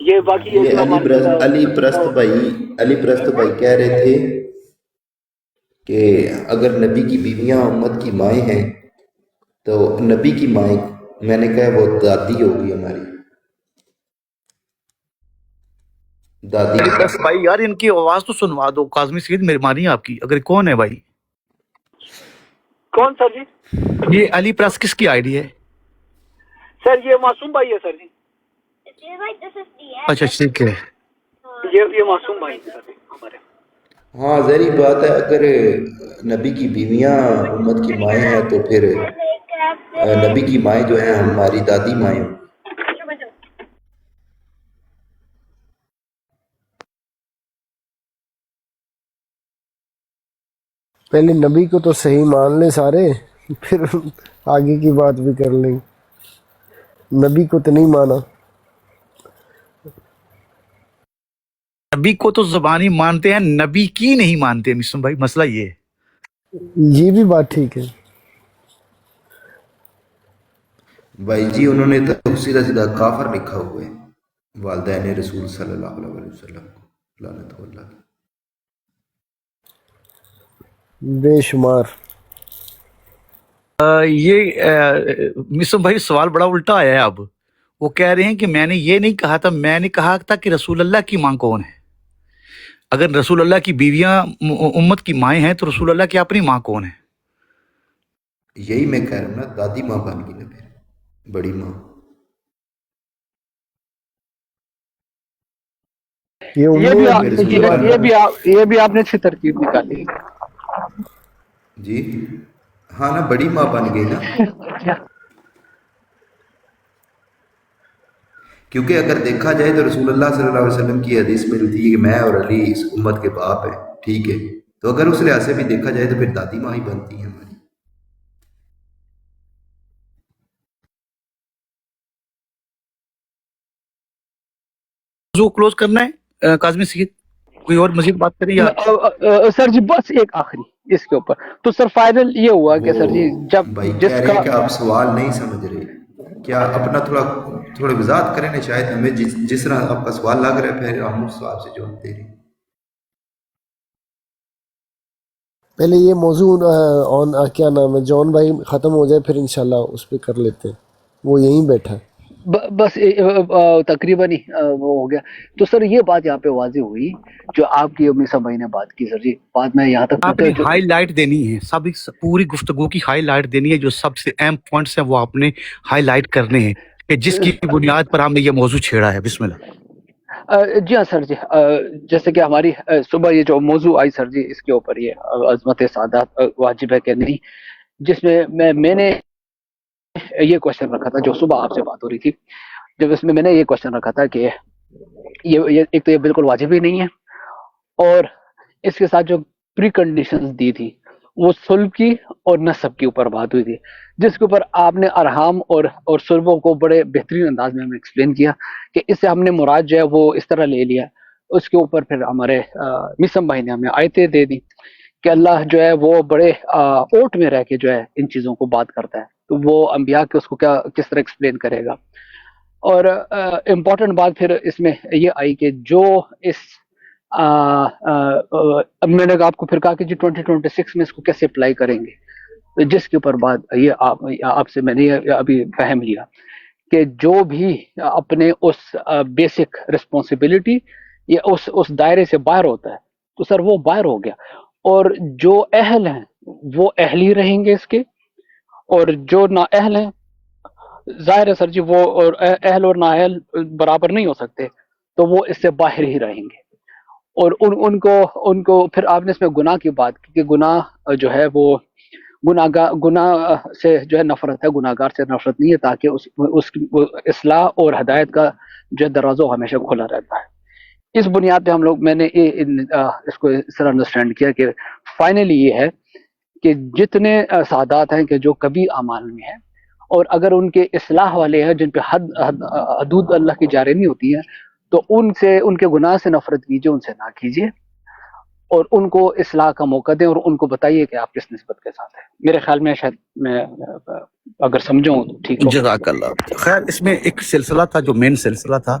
یہ باقی یہ یہ جو ہمارے علی پرست بھائی کہہ رہے تھے کہ اگر نبی کی بیویاں امت کی مائیں ہیں تو نبی کی مائیں، میں نے کہا وہ دادی ہوگی، ہماری دادی علی پرست بھائی یار ان کی آواز تو سنوا دو، کاظمی سید مہربانی آپ کی، اگر کون ہے بھائی کون سر جی؟ یہ علی پرست کس کی آئی ڈی ہے؟ سر یہ معصوم بھائی ہے سر جی، اچھا ٹھیک ہے. یہ معصوم بھائی ہے سر جی ہمارے. ہاں ظاہری بات ہے، اگر نبی کی بیویاں امت کی مائیں ہیں تو پھر نبی کی مائیں جو ہیں ہماری دادی مائیں ہیں. پہلے نبی کو تو صحیح مان لیں سارے، پھر آگے کی بات بھی کر لیں. نبی کو تو نہیں مانا. نبی کو تو زبانی مانتے ہیں، نبی کی نہیں مانتے مسلم بھائی، مسئلہ یہ ہے. یہ بھی بات ٹھیک ہے. بھائی جی انہوں نے تو سیدھا سیدھا کافر لکھا ہوا ہے والدین رسول صلی اللہ علیہ وسلم کو، لعنت ہو اللہ کی. بے شمار. یہ مسلم بھائی سوال بڑا الٹا آیا ہے اب. وہ کہہ رہے ہیں کہ میں نے یہ نہیں کہا تھا، میں نے کہا تھا کہ رسول اللہ کی ماں کون ہے. اگر رسول اللہ کی بیویاں امت کی مائیں ہیں تو رسول اللہ کی اپنی ماں کون ہے؟ یہی میں کہہ رہا ہوں نا، دادی ماں بن گئی نا پھر، بڑی ماں. یہ بھی آپ نے اچھی ترکیب نکالی. جی ہاں نا، بڑی ماں بن گئی نا، کیونکہ اگر دیکھا جائے تو رسول اللہ صلی اللہ علیہ وسلم کی حدیث ملتی ہے کہ میں اور علی اس امت کے باپ ہیں، ٹھیک ہے، تو اگر اس لحاظ سے بھی دیکھا جائے تو پھر دادی ماں ہی بنتی ہیں ہماری. موضوع کلوز کرنا ہے کاظمی سید، کوئی اور مزید بات کریں یا سر جی بس ایک آخری اس کے اوپر تو سر فائنل یہ ہوا کہ سر جی وہ جب بھائی جس کہہ رہے کا ہیں کہ آپ سوال نہیں سمجھ رہے، کیا اپنا تھوڑا وضاحت کریں نا، شاید ہمیں جس طرح آپ کا سوال لگ رہا ہے پھر ہم اس سوال سے جواب دے رہے ہیں. پہلے یہ موضوع کیا نام ہے جان بھائی ختم ہو جائے، پھر انشاءاللہ اس پہ کر لیتے ہیں. وہ یہیں بیٹھا ہے. بس تقریباً ہی وہ ہو گیا. تو سر یہ بات یہاں پہ واضح ہوئی جو آپ کی امی سبھائی نے بات کی. سر جی بات میں یہاں تک آپ نے ہائی لائٹ دینی ہے، سب پوری گفتگو کی ہائی لائٹ دینی ہے، جو سب سے اہم پوائنٹس ہیں وہ آپ نے ہائی لائٹ کرنے ہیں کہ جس کی بنیاد پر ہم نے یہ موضوع چھیڑا ہے. بسم اللہ. جی ہاں سر جی، جیسے کہ ہماری صبح یہ جو موضوع آئی سر جی، اس کے اوپر یہ عظمت سعادت واجب ہے کہ نہیں، جس میں نے یہ کوشچن رکھا تھا جو صبح آپ سے بات ہو رہی تھی، جب اس میں نے یہ کوشچن رکھا تھا کہ یہ ایک تو یہ بالکل واجب ہی نہیں ہے، اور اس کے ساتھ جو پری کنڈیشنز دی تھی وہ صلب کی اور نسب کے اوپر بات ہوئی تھی، جس کے اوپر آپ نے ارحام اور صلبوں کو بڑے بہترین انداز میں ہمیں ایکسپلین کیا کہ اس سے ہم نے مراد جو ہے وہ اس طرح لے لیا. اس کے اوپر پھر ہمارے مسم بھائی نے ہمیں آیتیں دے دی کہ اللہ جو ہے وہ بڑے اوٹ میں رہ کے جو ہے ان چیزوں کو بات کرتا ہے، تو وہ انبیاء کے اس کو کس طرح ایکسپلین کرے گا. اور امپورٹنٹ بات پھر اس میں یہ آئی کہ جو اس اب میں نے آپ کو پھر کہا کہ جی 2026 میں اس کو کیسے اپلائی کریں گے، جس کے اوپر بات یہ آپ سے میں نے ابھی فہم لیا کہ جو بھی اپنے اس بیسک رسپانسبلٹی یا اس دائرے سے باہر ہوتا ہے تو سر وہ باہر ہو گیا، اور جو اہل ہیں وہ اہل ہی رہیں گے اس کے، اور جو نااہل ہیں ظاہر ہے سر جی وہ اور اہل اور نااہل برابر نہیں ہو سکتے، تو وہ اس سے باہر ہی رہیں گے. اور ان کو پھر آپ نے اس میں گناہ کی بات کی کہ گناہ جو ہے وہ گناہ سے جو ہے نفرت ہے، گناہ گار سے نفرت نہیں ہے، تاکہ اس کی اصلاح اور ہدایت کا جو ہے دروازہ ہمیشہ کھلا رہتا ہے. اس بنیاد پہ ہم لوگ میں نے اس کو اس طرح انڈرسٹینڈ کیا کہ فائنلی یہ ہے کہ جتنے سعادات ہیں کہ جو کبھی اعمال میں ہیں، اور اگر ان کے اصلاح والے ہیں جن پہ حدود اللہ کی جاری نہیں ہوتی ہیں، تو ان کے گناہ سے نفرت کیجیے، ان سے نہ کیجیے، اور ان کو اصلاح کا موقع دیں اور ان کو بتائیے کہ آپ کس نسبت کے ساتھ ہیں. میرے خیال میں شاید میں اگر سمجھوں تو ٹھیک ہو. جزاک اللہ. خیر اس میں ایک سلسلہ تھا جو مین سلسلہ تھا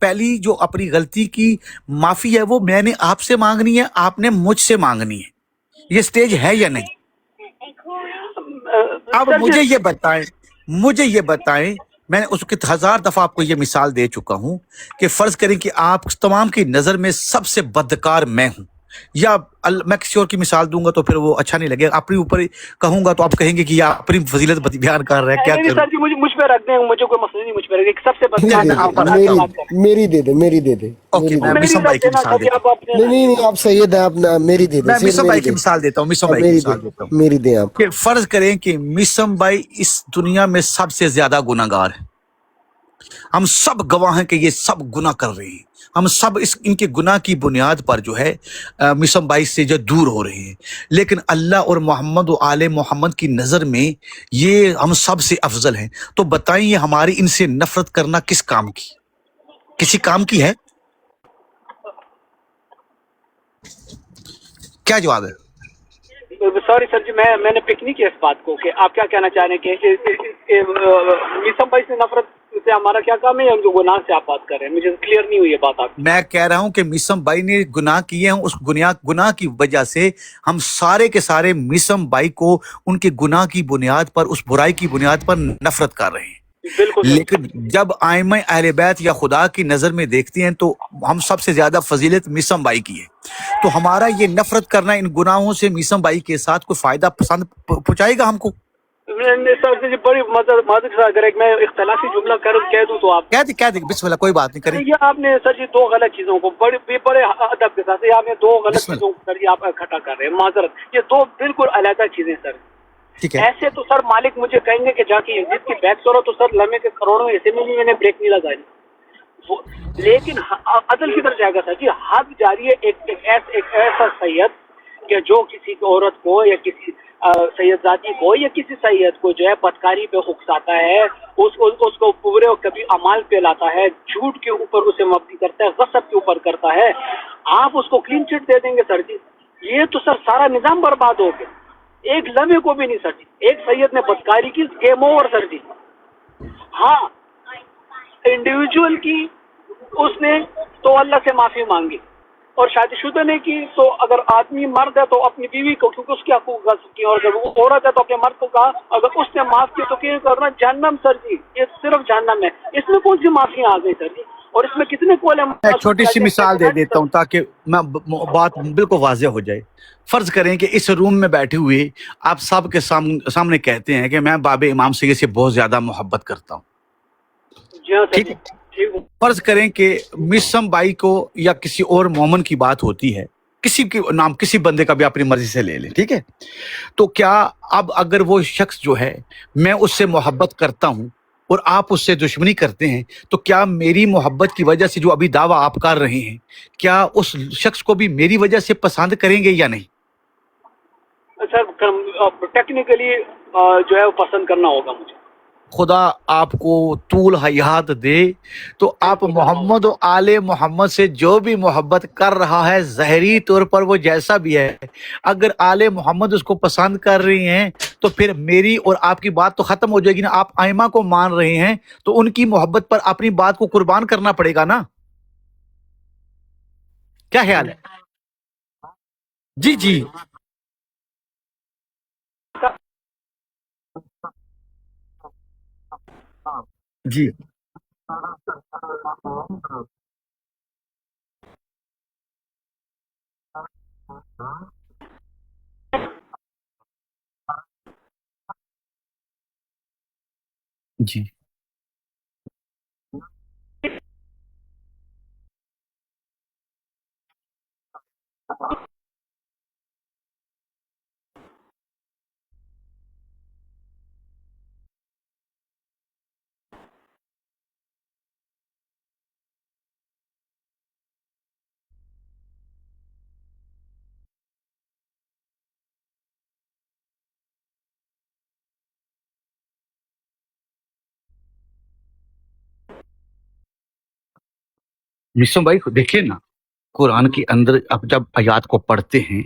پہلی جو اپنی غلطی کی معافی ہے، وہ میں نے آپ سے مانگنی ہے، آپ نے مجھ سے مانگنی ہے۔ یہ سٹیج ہے یا نہیں؟ اب سر مجھے یہ بتائیں، میں نے اس کی 1000 دفعہ آپ کو یہ مثال دے چکا ہوں کہ فرض کریں کہ آپ تمام کی نظر میں سب سے بدکار میں ہوں، یا میں کسی اور کی مثال دوں گا تو پھر وہ اچھا نہیں لگے گا، اپنی اوپر کہوں گا تو آپ کہیں گے کہ یہ اپنی فضیلت بیان کر رہا ہے، کیا نہیں نہیں کروں؟ سر جی، مجھ پہ رکھ دیں، مجھے کوئی مسئلہ نہیں، مجھ پہ رکھ دیں، سب سے میری کیا بدکار دے میں دے آپ پر آپ رکھتا ہوں؟ میری دے دے میری دے دے اوکے، میری میں دے دے مسم میری بھائی رکھ کی دینا مثال سر جی، دیتا آپ اپنے نہیں نہیں آپ سید ہیں، آپ میری دے ہوں، دیں، میں صرف مسم میری بھائی کی دے مثال دیتا ہوں، مسم بھائی کی میری دے مثال دیتا ہوں میری دیں آپ۔ کہ فرض کریں کہ مسم بھائی اس دنیا میں سب سے زیادہ گناہ گار ہے، ہم سب گواہ ہیں کہ یہ سب گناہ کر رہے ہیں، ہم سب ان کے گناہ کی بنیاد پر جو ہے مسم بھائی سے جو دور ہو رہے ہیں، لیکن اللہ اور محمد و آل محمد کی نظر میں یہ ہم سب سے افضل ہیں۔ تو بتائیں یہ ہماری ان سے نفرت کرنا کس کام کی، کسی کام کی ہے؟ کیا جواب ہے؟ سوری سر جی، میں نے پک نہیں کیا اس بات کو کہ آپ کیا کہنا چاہ رہے ہیں کہ میسم بھائی سے نفرت سے ہمارا کیا کام ہے، یا ان کے گناہ سے آپ بات کر رہے ہیں؟ مجھے کلیئر نہیں ہوئی یہ بات آپ کی۔ میں کہہ رہا ہوں کہ مسم بھائی نے گناہ کیے ہیں، اس گناہ کی وجہ سے ہم سارے کے سارے مسم بھائی کو ان کے گناہ کی بنیاد پر، اس برائی کی بنیاد پر نفرت کر رہے ہیں، بالکل سر، لیکن جب ائمہ اہل بیت یا خدا کی نظر میں دیکھتے ہیں تو ہم سب سے زیادہ فضیلت مسم بھائی کی ہے۔ تو ہمارا یہ نفرت کرنا ان گناہوں سے مسم بھائی کے ساتھ کوئی فائدہ پسند پہنچائے گا ہم کو؟ سر جی بڑی معذرت سے اگر ایک میں اختلافی جملہ کہہ دوں تو آپ کہہ دیں بسم اللہ، کوئی بات نہیں، کریں۔ یہ آپ نے سر جی دو غلط چیزوں کو بڑے ادب کے ساتھ، یہ آپ نے دو غلط بسم اللہ، چیزوں کو سر جی آپ اکٹھا کر رہے ہیں، معذرت، یہ دو بالکل علیحدہ چیزیں سر۔ ٹھیک ہے، ایسے تو سر مالک مجھے کہیں گے کہ جا کے یزید کی بیعت کرو، تو سر لمحے کے کروڑوں ایسے میں نے بریک نہیں لگائی، لیکن عدل کی طرف جائے گا سر جی، حد جاری ہے ایک ایسا سید کہ جو کسی عورت کو یا کسی سید ذاتی کو یا کسی سید کو جو ہے بدکاری پہ اکساتا ہے، اس کو پورے کبھی امال پہ لاتا ہے، جھوٹ کے اوپر اسے مبنی کرتا ہے، غصب کے اوپر کرتا ہے، آپ اس کو کلین چٹ دے دیں گے سر جی؟ یہ تو سر سارا نظام برباد ہو گیا، ایک لمحے کو بھی نہیں سر جی۔ ایک سید نے بدکاری کی، گیم اوور سر جی۔ ہاں انڈیویجول کی، اس نے تو اللہ سے معافی مانگی، اور شادی شدہ نے کی تو اگر آدمی مرد ہے تو اپنی بیوی کو، کیونکہ اس کے حقوق غصب کیے، اور اگر وہ عورت ہے تو اپنے مرد کو کہا، اگر اس نے معاف کی تو کیوں کرنا؟ جہنم سر جی، یہ صرف جہنم ہے، اس میں کون سی معافیاں آ گئی سر جی؟ اور اس میں کتنے کولے میں ایک چھوٹی سی مثال دے دیتا ہوں تاکہ میں بات بالکل واضح ہو جائے۔ فرض کریں کہ اس روم میں بیٹھے ہوئے آپ سب کے سامنے کہتے ہیں کہ میں باب امام سید سے بہت زیادہ محبت کرتا ہوں، جی ہاں سر ٹھیک جی، ہے؟ ٹھیک ہوں۔ فرض کریں کہ مسم بائی کو یا کسی اور مومن کی بات ہوتی ہے، کسی کے نام کسی بندے کا بھی اپنی مرضی سے لے لیں، ٹھیک ہے؟ تو کیا اب اگر وہ شخص جو ہے میں اس سے محبت کرتا ہوں اور آپ اس سے دشمنی کرتے ہیں، تو کیا میری محبت کی وجہ سے جو ابھی دعویٰ آپ کر رہے ہیں، کیا اس شخص کو بھی میری وجہ سے پسند کریں گے یا نہیں؟ سر ٹیکنیکلی جو ہے وہ پسند کرنا ہوگا مجھے۔ خدا آپ کو طول حیات دے، تو آپ محمد و آل محمد سے جو بھی محبت کر رہا ہے ظاہری طور پر وہ جیسا بھی ہے، اگر آل محمد اس کو پسند کر رہی ہیں تو پھر میری اور آپ کی بات تو ختم ہو جائے گی نا۔ آپ ائمہ کو مان رہے ہیں تو ان کی محبت پر اپنی بات کو قربان کرنا پڑے گا نا۔ کیا خیال ہے؟ جی جی جی جی مسلم بھائی دیکھیے نا، قرآن کے اندر اب جب آیات کو پڑھتے ہیں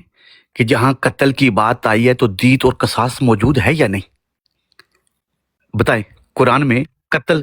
کہ جہاں قتل کی بات آئی ہے تو دیت اور قصاص موجود ہے یا نہیں؟ بتائیں، قرآن میں قتل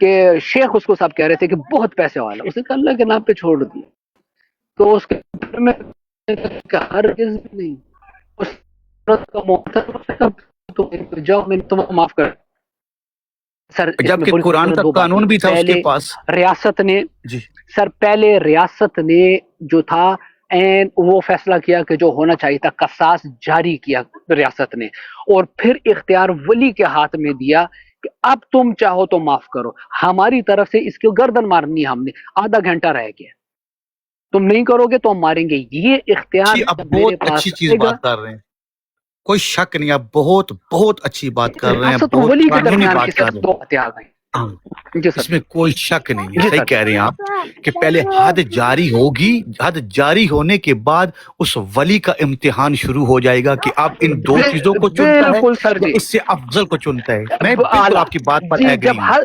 کہ شیخ اس کو صاحب کہہ رہے تھے کہ بہت پیسے والا، اس نے کہا اللہ کے نام پہ چھوڑ دیا. تو اس کے میں ہرگز نہیں اس کا محترم تو جاؤ میں تمہیں معاف کر. سر جبکہ قرآن کا قانون بھی تھا اس کے پاس. ریاست نے جی سر پہلے ریاست نے جو تھا این وہ فیصلہ کیا کہ جو ہونا چاہیے تھا قصاص جاری کیا ریاست نے، اور پھر اختیار ولی کے ہاتھ میں دیا کہ اب تم چاہو تو معاف کرو، ہماری طرف سے اس کو گردن مارنی ہم نے، آدھا گھنٹہ رہ گیا، تم نہیں کرو گے تو ہم ماریں گے. یہ اختیار جی اب میرے بہت پاس اچھی چیز آئے گا. بات کر رہے ہیں، کوئی شک نہیں، آپ بہت بہت اچھی بات کر رہے ہیں، ریاست و بہت ولی کے قانونی درمیان بات کی کر صرف رہے دو باتیں آ گئی. ہیں. جی اس سر. میں کوئی شک نہیں ہے، جی صحیح سر. کہہ رہے ہیں آپ کہ پہلے حد جاری ہوگی، حد جاری ہونے کے بعد اس ولی کا امتحان شروع ہو جائے گا کہ آپ ان دو چیزوں کو چنتا ہے بالکل سر یا جی. اس سے افضل کو چنتا ہے. میں بالکل اعلیٰ آپ کی بات پر جی. ایگری جب ہوں.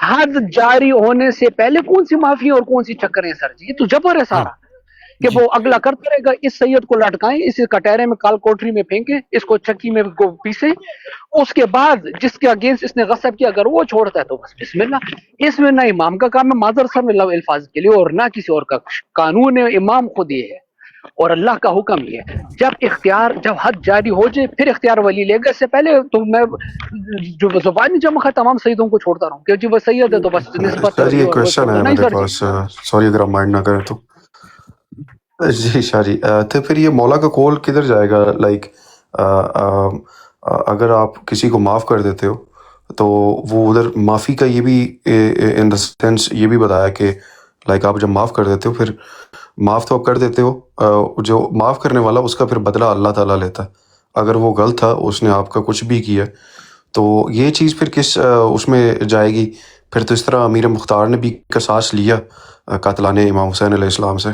حد جاری ہونے سے پہلے کون سی معافی اور کون سی چکر ہیں سر جی؟ یہ تو جبر ہے ہاں سارا کہ جی وہ اگلا کرتا رہے گا. اس سید کو لٹکائیں، اس کٹہرے میں کال کوٹری میں پھینکیں، اس کو چکی میں کو پیسیں، اس کے بعد جس کے اگینسٹ اس نے غصب کیا اگر وہ چھوڑتا ہے تو بس بسم اللہ. اس میں نہ امام کا کام ہے معذر سر میں لو الفاظ کے لیے، اور نہ کسی اور کا. قانون امام خود یہ ہے اور اللہ کا حکم یہ ہے. جب حد جاری ہو جائے پھر اختیار ولی لے گا. اس سے پہلے تو میں جو زبانی جمع ہے تمام سیدوں کو چھوڑتا رہوں کہ جی وہ سید ہے تو بس نسبت شاہ جی ہوگی ایک اور وہ کوشچن چھوڑ ہے دو. نہیں میرے سر جی. پاس، سوری اگر آپ مائنڈ نہ کریں تو. جی شاہ جی، تو پھر یہ مولا کا کول کدھر جائے گا؟ لائک اگر آپ کسی کو معاف کر دیتے ہو تو وہ ادھر معافی کا یہ بھی ان دا سینس یہ بھی بتایا کہ لائک آپ جب معاف کر دیتے ہو پھر معاف تو آپ کر دیتے ہو، جو معاف کرنے والا اس کا پھر بدلہ اللہ تعالیٰ لیتا ہے. اگر وہ غلط تھا، اس نے آپ کا کچھ بھی کیا تو یہ چیز پھر کس اس میں جائے گی؟ پھر تو اس طرح امیر مختار نے بھی قصاص لیا قاتلان امام حسین علیہ السلام سے،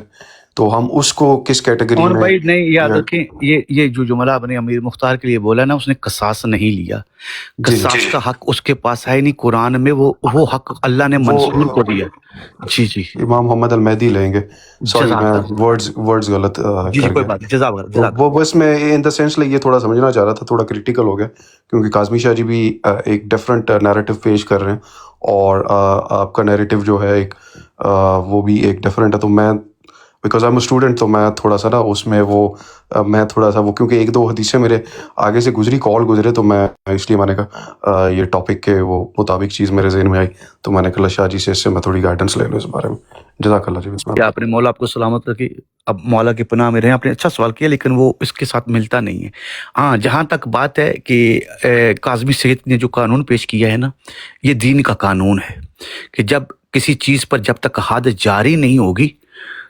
تو ہم اس کو کس کیٹیگری اور میں؟ بھائی نہیں، یاد رکھیں یہ جو جملہ آپ نے امیر مختار کے لیے بولا نا، اس نے قصاص نہیں لیا. جی قصاص کا حق اس کے پاس ہے نہیں، قرآن میں وہ حق اللہ نے منصور کو دیا. جی جی امام محمد المہدی لیں گے. سوری میں جزاک اللہ. ورڈز غلط جی کر کوئی گیا. بات نہیں، جزاک اللہ، تو جزاک وہ بس میں ان دا سینس یہ تھوڑا سمجھنا چاہ رہا تھا، تھوڑا کریٹیکل ہو گیا کیونکہ کاظمی شاہ جی بھی ایک ڈفرینٹ نیریٹو پیش کر رہے ہیں اور آپ کا نیریٹو جو ہے ایک وہ بھی ایک ڈفرینٹ ہے. تو میں because I am a student تو میں تھوڑا سا نا اس میں میں تھوڑا سا وہ کیونکہ ایک دو حدیثیں میرے آگے سے کال گزرے تو میں اس لیے میں نے کہا یہ ٹاپک کے وہ مطابق چیز میرے ذہن میں آئی تو میں نے کہا شاہ جی سے اس سے میں تھوڑی گائیڈنس لے لوں اس بارے میں. جزاک اللہ جی. بسم کہ اللہ. آپ نے مولا آپ کو سلامت رکھی. اب مولا کی پناہ میں رہیں. آپ نے اچھا سوال کیا لیکن وہ اس کے ساتھ ملتا نہیں ہے. ہاں جہاں تک بات ہے کہ کاظمی سید نے جو قانون پیش کیا ہے نا، یہ دین کا قانون ہے کہ جب کسی چیز پر جب تک حد جاری نہیں ہوگی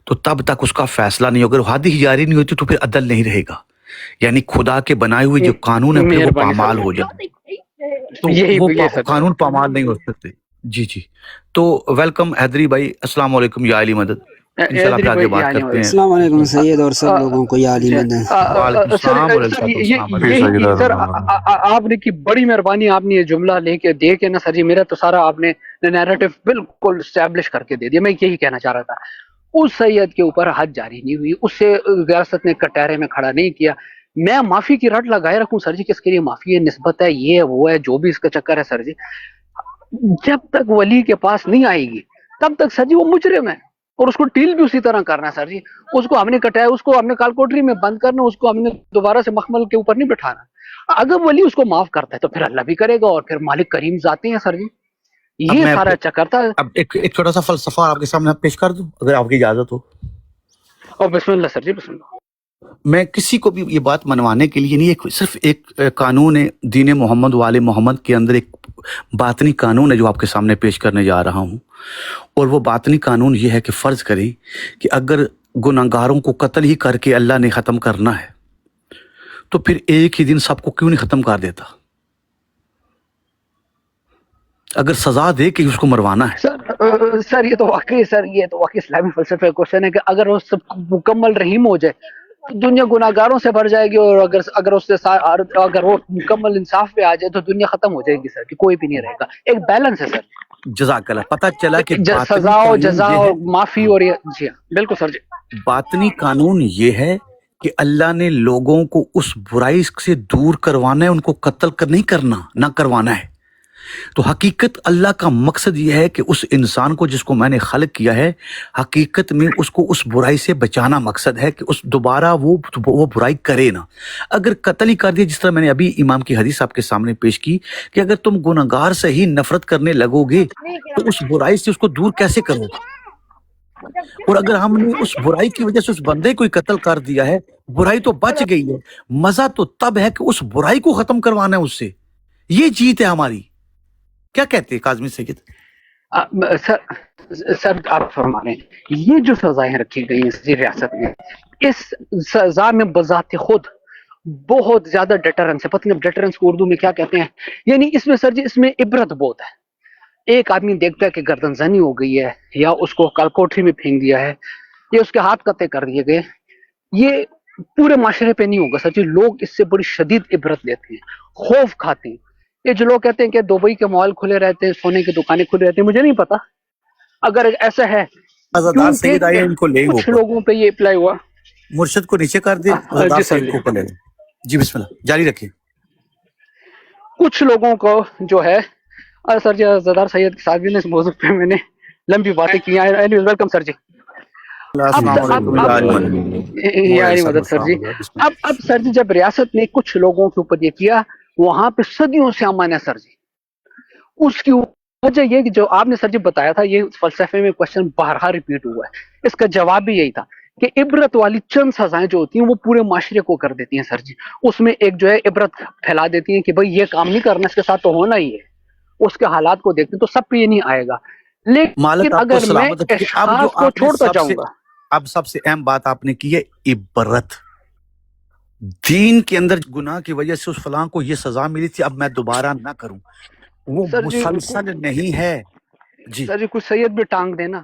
تو تب تک اس کا فیصلہ نہیں ہوگا. اگر حد ہی جاری نہیں ہوتی تو پھر عدل نہیں رہے گا. یعنی خدا کے بنائے ہوئے جو قانون ہے پھر وہ مہربانی پامال سر. ہو جائے، تو یہی وہ سر. قانون پامال نہیں ہو سکتے. جی جی. تو ویلکم حیدری بھائی، السلام علیکم، یا علی مدد. انشاءاللہ پھر آگے بات کرتے ہیں. السلام علیکم سید اور سب لوگوں کو یا علی مدد. وعلیکم سر السلام علیکم سر السلام جی علیکم. سید سر آپ نے کی بڑی مہربانی، آپ نے یہ جملہ لے کے دے کے نا سر جی میرا تو سارا آپ نے نیریٹو بالکل اسٹیبلش کر کے دے دیا. میں یہی کہنا چاہ رہا تھا، اس سید کے اوپر حد جاری نہیں ہوئی، اس سے ریاست نے کٹہرے میں کھڑا نہیں کیا. میں معافی کی رٹ لگائے رکھوں سر جی، کس کے لیے معافی ہے، نسبت ہے، یہ ہے وہ ہے، جو بھی اس کا چکر ہے سر جی. جب تک ولی کے پاس نہیں آئے گی تب تک سر جی وہ مجرم ہے اور اس کو ڈیل بھی اسی طرح کرنا ہے سر جی. اس کو ہم نے کٹایا، اس کو ہم نے کال کوٹری میں بند کرنا، اس کو ہم نے دوبارہ سے مخمل کے اوپر نہیں بٹھانا. اگر ولی اس کو معاف کرتا ہے تو پھر اللہ بھی کرے گا اور پھر مالک کریم ذاتی ہیں سر جی. اب یہ میں سارا چکر تھا. اب ایک چھوٹا سا فلسفہ آپ کے سامنے پیش کر دوں اگر آپ کی اجازت ہو. اور بسم اللہ سر جی، بسم اللہ. میں کسی کو بھی یہ بات منوانے کے لیے نہیں، صرف ایک قانون ہے دین محمد وال محمد کے اندر، ایک باطنی قانون ہے جو آپ کے سامنے پیش کرنے جا رہا ہوں. اور وہ باطنی قانون یہ ہے کہ فرض کریں کہ اگر گناہگاروں کو قتل ہی کر کے اللہ نے ختم کرنا ہے تو پھر ایک ہی دن سب کو کیوں نہیں ختم کر دیتا؟ اگر سزا دے کہ اس کو مروانا ہے. سر یہ تو واقعی اسلامی فلسفے کا کوشچن ہے کہ اگر وہ سب مکمل رحیم ہو جائے تو دنیا گناہگاروں سے بھر جائے گی، اور اگر اس سے اگر وہ مکمل انصاف پہ آ جائے تو دنیا ختم ہو جائے گی سر، کہ کوئی بھی نہیں رہے گا. ایک بیلنس ہے سر. جزاک اللہ. پتہ چلا کہ سزا و جزا اور معافی اور جی ہاں بالکل سر جی. باطنی قانون یہ ہے کہ اللہ نے لوگوں کو اس برائی سے دور کروانا ہے، ان کو قتل نہیں کرنا، نہ کروانا ہے. تو حقیقت اللہ کا مقصد یہ ہے کہ اس انسان کو جس کو میں نے خلق کیا ہے، حقیقت میں اس کو اس برائی سے بچانا مقصد ہے کہ اس دوبارہ وہ برائی کرے نہ۔ اگر قتل ہی کر دیا، جس طرح میں نے ابھی امام کی حدیث آپ کے سامنے پیش کی کہ اگر تم گنہگار سے ہی نفرت کرنے لگو گے تو اس برائی سے اس کو دور کیسے کرو گے؟ اور اگر ہم نے اس برائی کی وجہ سے اس بندے کو ہی قتل کر دیا ہے، برائی تو بچ گئی ہے، مزہ تو تب ہے کہ اس برائی کو ختم کروانا ہے اس سے۔ یہ جیت ہے ہماری۔ کیا کہتے ہیں کاظمی سید؟ سر آپ فرما رہے ہیں یہ جو سزائیں رکھی گئی ہیں اس ریاست میں، اس سزا میں بذات خود بہت زیادہ ڈیٹرنس ہے۔ پتہ نہیں اب ڈیٹرنس کو اردو میں کیا کہتے ہیں، یعنی اس میں سر جی اس میں عبرت بہت ہے۔ ایک آدمی دیکھتا ہے کہ گردن زنی ہو گئی ہے، یا اس کو کل کوٹری میں پھینک دیا ہے، یا اس کے ہاتھ قطع کر دیے گئے، یہ پورے معاشرے پہ نہیں ہوگا سر جی۔ لوگ اس سے بڑی شدید عبرت لیتے ہیں، خوف کھاتے ہیں۔ یہ جو لوگ کہتے ہیں کہ دبئی کے مال کھلے رہتے ہیں، سونے کی دکانیں کھلے رہتی ہیں، مجھے نہیں پتا اگر ایسا ہے عزادار سید آئے ان کو لے کچھ اوپر، لوگوں پہ یہ اپلائی ہوا۔ مرشد کو نیچے کر دے، عزادار جی سر سید کو اوپر لے لیں۔ جی بسم اللہ، جاری رکھیں۔ کچھ لوگوں کو جو ہے سر جی زدار سید کے ساتھ بھی اس موضوع پہ میں نے لمبی باتیں کی ہیں۔ ویلکم سر جی۔ السلام علیکم یا علی مدد سر جی۔ اب سر جی جب ریاست نے کچھ لوگوں کے اوپر یہ کیا، وہاں پہ صدیوں سے امن ہے سر جی۔ اس کی وجہ یہ کہ جو آپ نے سر جی بتایا تھا، یہ فلسفے میں کوشچن بارہا ریپیٹ ہوا ہے، اس کا جواب بھی یہی تھا کہ عبرت والی چند سزائیں جو ہوتی ہیں وہ پورے معاشرے کو کر دیتی ہیں سر جی۔ اس میں ایک جو ہے عبرت پھیلا دیتی ہیں کہ بھئی یہ کام نہیں کرنا، اس کے ساتھ تو ہونا ہی ہے۔ اس کے حالات کو دیکھتے ہیں تو سب پہ یہ نہیں آئے گا، لیکن اگر میں اشخاص کو چھوڑتا جاؤں گا۔ اب سب سے اہم بات آپ نے کی ہے عبرت۔ دین کے اندر گناہ کی وجہ سے اس فلاں کو یہ سزا ملی تھی، اب میں دوبارہ نہ کروں، وہ مسلسل نہیں ہے۔ جی سر جی کچھ سید بھی ٹانگ دینا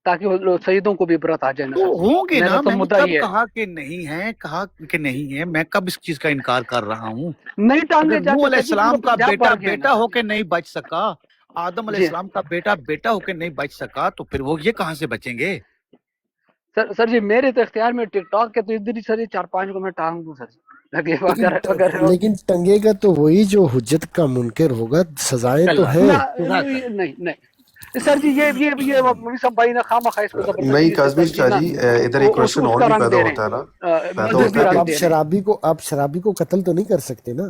تاکہ سیدوں کو بھی عبرت آ جائے نا۔ ہوں گے نا، میں نے مدعا کب یہ ہے کہا کہ نہیں ہے، کہا کہ نہیں ہے، میں کب اس چیز کا انکار کر رہا ہوں؟ نہیں ٹانگے اگر نوح علیہ السلام کا بیٹا بیٹا ہو کے نہیں بچ سکا، آدم علیہ جی السلام کا بیٹا بیٹا ہو کے نہیں بچ سکا، تو پھر وہ یہ کہاں سے بچیں گے؟ سر جی میرے تو اختیار میں ٹک ٹاک کے تو ادھر ہی سر جی 4-5 کو میں ٹانگ دوں سر جی۔ لیکن ٹنگے گا تو وہی جو حجت کا منکر ہوگا، سزائیں تو ہیں۔ نہیں سر جی یہ سب بھائی نے خواہ اس کو نہیں کاظمی شاہ جی، ادھر ایک کوشچن اور بھی پیدا ہوتا ہے نا، پیدا ہوتا ہے آپ شرابی کو قتل تو نہیں کر سکتے نا،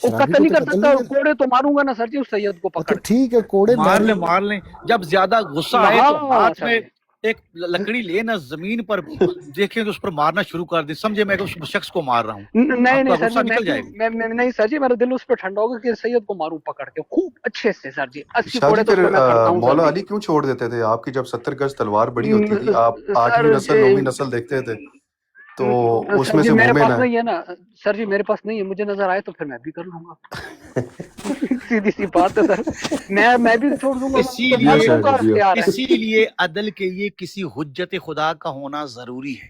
وہ قتل نہیں کر سکتا، کوڑے تو ماروں گا نا سر جی اس سید کو پکڑ۔ ٹھیک ہے کوڑے مار لیں، جب زیادہ غصہ آئے تو ہاتھ میں ایک لکڑی لے نا، زمین پر دیکھیں تو اس پر مارنا شروع کر دیں، سمجھے میں اس شخص کو مار رہا ہوں۔ نہیں سر جی نہیں سر جی، میرا دل اس پہ ٹھنڈا ہوگا کہ سید کو ماروں پکڑ کے خوب اچھے سے سر جی۔ شاہ جی پھر مولا علی کیوں چھوڑ دیتے تھے؟ آپ کی جب 70 گز تلوار بڑی ہوتی تھی، آپ 8ویں نسل 9ویں نسل دیکھتے تھے تو اس میں سے میرے مومن پاس نہیں ہے نا سر جی، میرے پاس نہیں ہے، مجھے نظر آئے تو پھر میں بھی کر لوں گا۔ سیدھی سی بات ہے سر، میں بھی چھوڑ دوں گا۔ اسی لیے عدل کے لیے کسی حجت خدا کا ہونا ضروری ہے،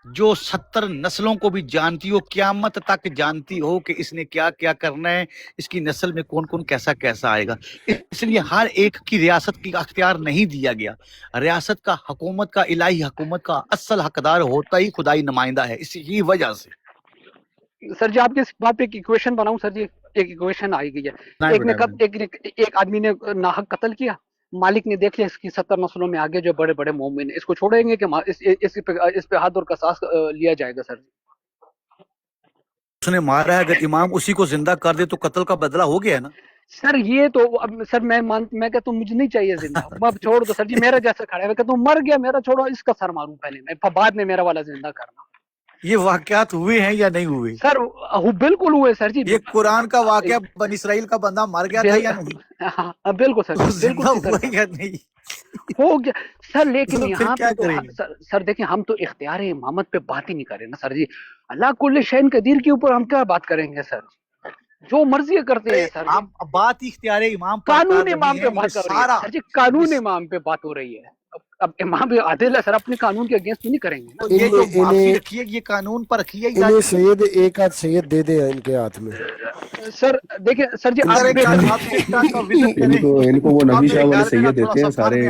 جو 70 نسلوں کو بھی جانتی ہو، قیامت تک جانتی ہو کہ اس نے کیا کیا کرنا ہے، اس کی نسل میں کون کون کیسا کیسا آئے گا۔ اس لیے ہر ایک کی ریاست کی اختیار نہیں دیا گیا۔ ریاست کا، حکومت کا، الہی حکومت کا اصل حقدار ہوتا ہی خدائی نمائندہ ہے، اسی وجہ سے۔ سر جی آپ کی اس بات پہ ایک ایکویشن بناؤں سر جی، ایک ایکویشن آئی گئی ہے۔ ایک آدمی نے ناحق قتل کیا، مالک نے دیکھ لیا اس کی 70 نسلوں میں آگے جو بڑے بڑے مومن ہیں، اس کو چھوڑیں گے کہ اس پہ حد اور قصاص لیا جائے گا سر جی؟ اس نے مارا ہے، اگر امام اسی کو زندہ کر دے تو قتل کا بدلہ ہو گیا ہے نا۔ سر یہ تو اب سر میں کہتا ہوں مجھے نہیں چاہیے زندہ، اب چھوڑ دو سر جی، میرا جیسا کھڑا ہے، میں کہتا ہوں مر گیا میرا، چھوڑو اس کا سر ماروں پہلے میں، بعد میں میرا والا زندہ کرنا۔ یہ واقعات ہوئے ہیں یا نہیں ہوئے؟ سر بالکل ہوئے سر جی۔ یہ قرآن کا واقعہ، بنی اسرائیل کا بندہ مر گیا تھا یا نہیں؟ بالکل سر، بالکل یا نہیں ہو گیا سر، لیکن یہاں پہ سر دیکھیں ہم تو اختیار امامت پہ بات ہی نہیں کریں نا سر جی۔ اللہ کل شین قدیر کے اوپر ہم کیا بات کریں گے سر؟ جو مرضی کرتے ہیں سر، بات اختیار امام پر، قانون امام پہ بات کر رہی ہے سر جی، قانون امام پہ بات ہو رہی ہے۔ اب امام بھی عادل ہے سر، اپنے قانون کے اگینسٹ نہیں کریں گے۔ یہ جو معافی رکھی ہے یہ قانون پر رکھی ہے، انہیں سید ایک آدھ سید دے دے ان کے ہاتھ میں۔ سر دیکھیں سر جی، ان کو وہ نبی شاہ والے سید دیتے ہیں سارے،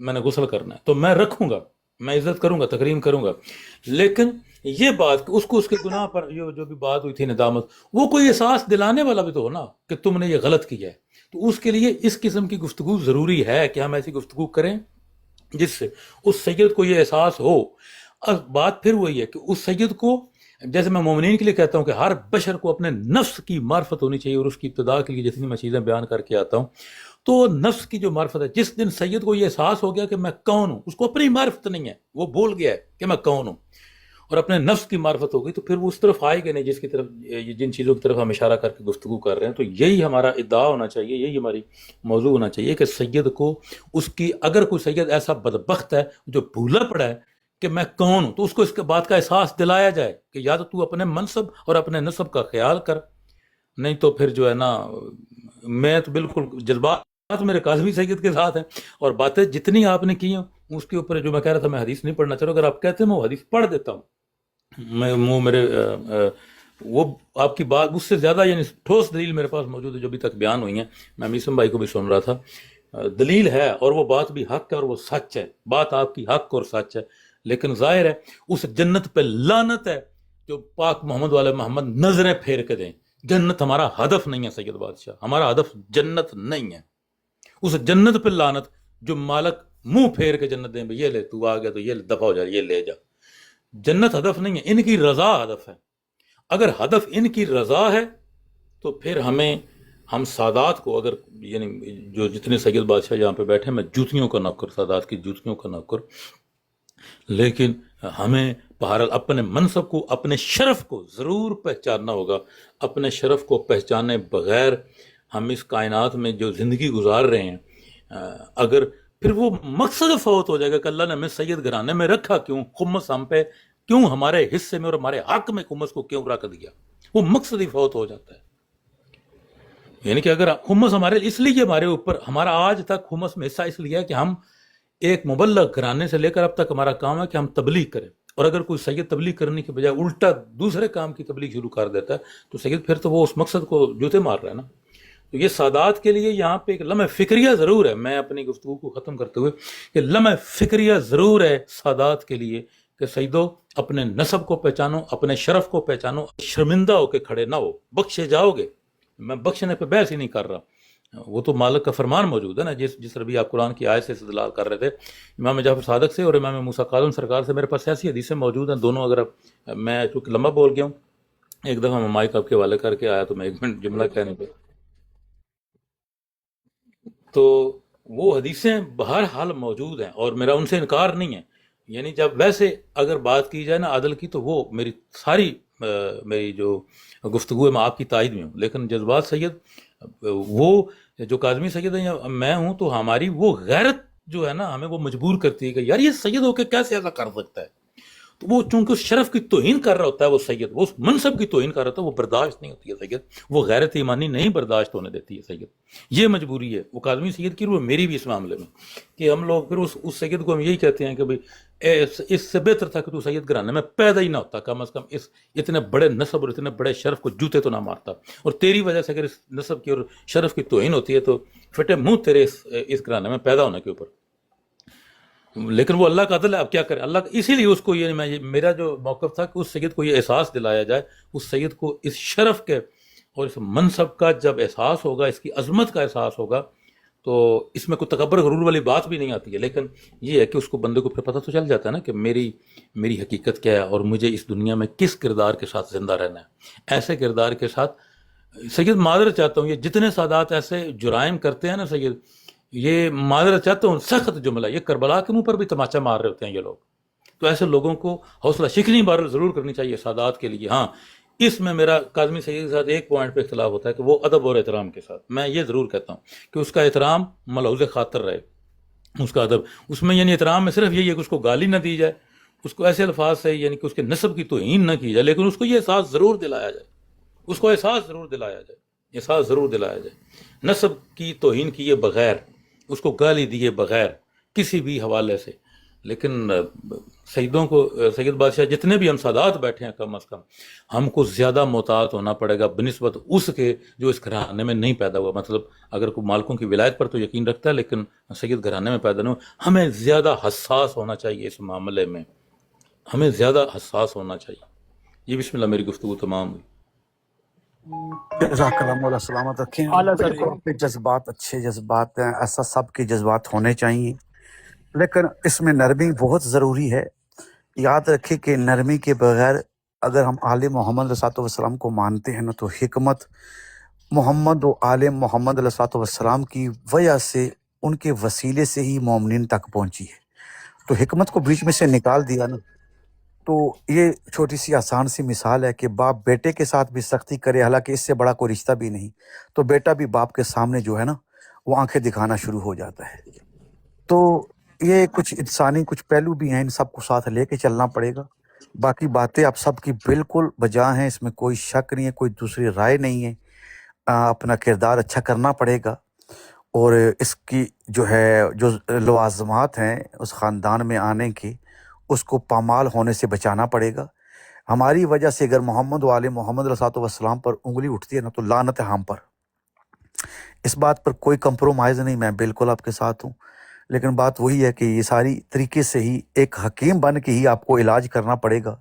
میں نے غسل کرنا ہے تو میں رکھوں گا، میں عزت کروں گا، تکریم کروں گا، لیکن یہ بات کہ اس کو اس کے گناہ پر جو بھی بات ہوئی تھی ندامت، وہ کوئی احساس دلانے والا بھی تو ہو نا کہ تم نے یہ غلط کیا ہے. تو اس کے لیے اس قسم کی گفتگو ضروری ہے کہ ہم ایسی گفتگو کریں جس سے اس سید کو یہ احساس ہو. اب بات پھر وہی ہے کہ اس سید کو، جیسے میں مومنین کے لیے کہتا ہوں کہ ہر بشر کو اپنے نفس کی معرفت ہونی چاہیے، اور اس کی ابتدا کے لیے جتنی میں چیزیں بیان کر کے آتا ہوں تو نفس کی جو معرفت ہے، جس دن سید کو یہ احساس ہو گیا کہ میں کون ہوں، اس کو اپنی معرفت نہیں ہے، وہ بھول گیا ہے کہ میں کون ہوں، اور اپنے نفس کی معرفت ہو گئی، تو پھر وہ اس طرف آئے گا نہیں جس کی طرف، جن چیزوں کی طرف ہم اشارہ کر کے گفتگو کر رہے ہیں. تو یہی ہمارا ادعا ہونا چاہیے، یہی ہماری موضوع ہونا چاہیے کہ سید کو اس کی، اگر کوئی سید ایسا بدبخت ہے جو بھولا پڑا ہے کہ میں کون ہوں، تو اس کو اس کے بات کا احساس دلایا جائے کہ یا تو اپنے منصب اور اپنے نسب کا خیال کر، نہیں تو پھر جو ہے نا، میں تو بالکل جذبات میرے کاظمی سید کے ساتھ ہیں، اور باتیں جتنی آپ نے کی ہیں اس کے اوپر جو میں کہہ رہا تھا، میں حدیث نہیں پڑھنا چاہ رہا، اگر آپ کہتے ہیں میں وہ حدیث پڑھ دیتا ہوں. وہ میرے وہ آپ کی بات اس سے زیادہ یعنی ٹھوس دلیل میرے پاس موجود ہے جو ابھی تک بیان ہوئی ہیں. میں میسم بھائی کو بھی سن رہا تھا، دلیل ہے اور وہ بات بھی حق ہے اور وہ سچ ہے، بات آپ کی حق اور سچ ہے، لیکن ظاہر ہے اس جنت پہ لعنت ہے جو پاک محمد والے محمد نظریں پھیر کے دیں. جنت ہمارا ہدف نہیں ہے سید بادشاہ، ہمارا ہدف جنت نہیں ہے. اس جنت پہ لعنت جو مالک منہ پھیر کے جنت دیں، بھئی یہ لے تو آ گیا تو یہ دفع ہو جا، یہ لے جا. جنت ہدف نہیں ہے، ان کی رضا ہدف ہے. اگر ہدف ان کی رضا ہے تو پھر ہم سادات کو، اگر یعنی جو جتنے سید بادشاہ یہاں پہ بیٹھے، میں جوتیوں کا نوکر، سادات کی جوتیوں کا نوکر، لیکن ہمیں بہرحال اپنے منصب کو، اپنے شرف کو ضرور پہچاننا ہوگا. اپنے شرف کو پہچانے بغیر ہم اس کائنات میں جو زندگی گزار رہے ہیں، اگر پھر وہ مقصد فوت ہو جائے گا کہ اللہ نے ہمیں سید گھرانے میں رکھا کیوں، خمس ہم پہ کیوں، ہمارے حصے میں اور ہمارے حق میں خمس کو کیوں رکھ دیا، وہ مقصد ہی فوت ہو جاتا ہے. یعنی کہ اگر خمس ہمارے اس لیے ہمارے اوپر، ہمارا آج تک خمس میں حصہ اس لیے ہے کہ ہم ایک مبلغ گھرانے سے لے کر اب تک ہمارا کام ہے کہ ہم تبلیغ کریں، اور اگر کوئی سید تبلیغ کرنے کے بجائے الٹا دوسرے کام کی تبلیغ شروع کر دیتا ہے تو سید پھر تو وہ اس مقصد کو جوتے مار رہا ہے نا. تو یہ سادات کے لیے یہاں پہ ایک لمحہ فکریہ ضرور ہے، میں اپنی گفتگو کو ختم کرتے ہوئے کہ لمحہ فکریہ ضرور ہے سادات کے لیے کہ سیدو اپنے نسب کو پہچانو، اپنے شرف کو پہچانو، شرمندہ ہو کے کھڑے نہ ہو، بخشے جاؤ گے. میں بخشنے پہ بحث ہی نہیں کر رہا، وہ تو مالک کا فرمان موجود ہے نا، جس طرح بھی آپ قرآن کی آیت سے استدلال کر رہے تھے امام جعفر صادق سے اور امام موسیٰ کاظم سرکار سے. میرے پاس ایسی حدیثیں موجود ہیں دونوں، اگر میں چونکہ لمبا بول گیا ہوں، ایک دفعہ میں مائک آپ کے حوالے کر کے آیا تو میں 1 منٹ جملہ کہنے پہ، تو وہ حدیثیں بہرحال موجود ہیں اور میرا ان سے انکار نہیں ہے. یعنی جب ویسے اگر بات کی جائے نا عدل کی، تو وہ میری جو گفتگو ہے میں آپ کی تائید میں ہوں، لیکن جذبات سید وہ جو کاظمی سید ہیں یا میں ہوں، تو ہماری وہ غیرت جو ہے نا ہمیں وہ مجبور کرتی ہے کہ یار یہ سید ہو کے کیسے ایسا کر سکتا ہے. تو وہ چونکہ اس شرف کی توہین کر رہا ہوتا ہے، وہ سید وہ اس منصب کی توہین کر رہا ہوتا ہے، وہ برداشت نہیں ہوتی ہے سید، وہ غیرت ایمانی نہیں برداشت ہونے دیتی ہے سید. یہ مجبوری ہے وہ کاظمی سید کی، وہ میری بھی اس معاملے میں کہ ہم لوگ پھر اس سید کو ہم یہی کہتے ہیں کہ بھئی اس سے بہتر تھا کہ تو سید گھرانے میں پیدا ہی نہ ہوتا، کم از کم اس اتنے بڑے نسب اور اتنے بڑے شرف کو جوتے تو نہ مارتا. اور تیری وجہ سے اگر اس نسب کی اور شرف کی توہین ہوتی ہے تو پھٹے منہ تیرے اس گھرانے میں پیدا ہونے کے اوپر. لیکن وہ اللہ کا عدل ہے، اب کیا کرے اللہ. اسی لیے اس کو یہ میرا جو موقف تھا کہ اس سید کو یہ احساس دلایا جائے، اس سید کو اس شرف کے اور اس منصب کا جب احساس ہوگا، اس کی عظمت کا احساس ہوگا، تو اس میں کوئی تکبر غرور والی بات بھی نہیں آتی ہے. لیکن یہ ہے کہ اس کو بندے کو پھر پتہ تو چل جاتا ہے نا کہ میری حقیقت کیا ہے اور مجھے اس دنیا میں کس کردار کے ساتھ زندہ رہنا ہے. ایسے کردار کے ساتھ سید معذرت چاہتا ہوں، یہ جتنے سادات ایسے جرائم کرتے ہیں نا سید، یہ معذرت چاہتا ہوں سخت جملہ، یہ کربلا کے منہ پر بھی تماچا مار رہے ہوتے ہیں یہ لوگ. تو ایسے لوگوں کو حوصلہ شکنی بار ضرور کرنی چاہیے سادات کے لیے. ہاں اس میں میرا کاظمی سید کے ساتھ ایک پوائنٹ پہ اختلاف ہوتا ہے کہ وہ ادب اور احترام کے ساتھ میں یہ ضرور کہتا ہوں کہ اس کا احترام ملحوظ خاطر رہے، اس کا ادب اس میں یعنی احترام میں صرف یہی ہے کہ اس کو گالی نہ دی جائے، اس کو ایسے الفاظ سے یعنی کہ اس کے نسب کی توہین نہ کی جائے، لیکن اس کو یہ احساس ضرور دلایا جائے، اس کو احساس ضرور دلایا جائے، احساس ضرور دلایا جائے نسب کی توہین کیے بغیر، اس کو گالی دیے بغیر کسی بھی حوالے سے. لیکن سیدوں کو سید بادشاہ جتنے بھی ہم سادات بیٹھے ہیں کم از کم ہم کو زیادہ محتاط ہونا پڑے گا بنسبت اس کے جو اس گھرانے میں نہیں پیدا ہوا. مطلب اگر کوئی مالکوں کی ولایت پر تو یقین رکھتا ہے لیکن سید گھرانے میں پیدا نہیں ہوا. ہمیں زیادہ حساس ہونا چاہیے اس معاملے میں, ہمیں زیادہ حساس ہونا چاہیے. یہ بسم اللہ میری گفتگو تمام ہوئی. جزاک اللہ مولا سلامت رکھیں. بالکل آپ کے جذبات اچھے جذبات ہیں, ایسا سب کے جذبات ہونے چاہیے, لیکن اس میں نرمی بہت ضروری ہے. یاد رکھیں کہ نرمی کے بغیر اگر ہم آل محمد علیہ الصلوۃ والسلام کو مانتے ہیں نا تو حکمت محمد و آل محمد علیہ الصلوۃ والسلام کی وجہ سے ان کے وسیلے سے ہی مومنین تک پہنچی ہے. تو حکمت کو بیچ میں سے نکال دیا نا, تو یہ چھوٹی سی آسان سی مثال ہے کہ باپ بیٹے کے ساتھ بھی سختی کرے, حالانکہ اس سے بڑا کوئی رشتہ بھی نہیں, تو بیٹا بھی باپ کے سامنے جو ہے نا وہ آنکھیں دکھانا شروع ہو جاتا ہے. تو یہ کچھ انسانی کچھ پہلو بھی ہیں, ان سب کو ساتھ لے کے چلنا پڑے گا. باقی باتیں آپ سب کی بالکل بجا ہیں, اس میں کوئی شک نہیں ہے, کوئی دوسری رائے نہیں ہے. اپنا کردار اچھا کرنا پڑے گا, اور اس کی جو ہے جو لوازمات ہیں اس خاندان میں آنے کی, اس کو پامال ہونے سے بچانا پڑے گا. ہماری وجہ سے اگر محمد و آل محمد علیہ الصلوۃ والسلام پر انگلی اٹھتی ہے نا تو لعنت ہے ہم پر. اس بات پر کوئی کمپرومائز نہیں, میں بالکل آپ کے ساتھ ہوں. لیکن بات وہی ہے کہ یہ ساری طریقے سے ہی ایک حکیم بن کے ہی آپ کو علاج کرنا پڑے گا.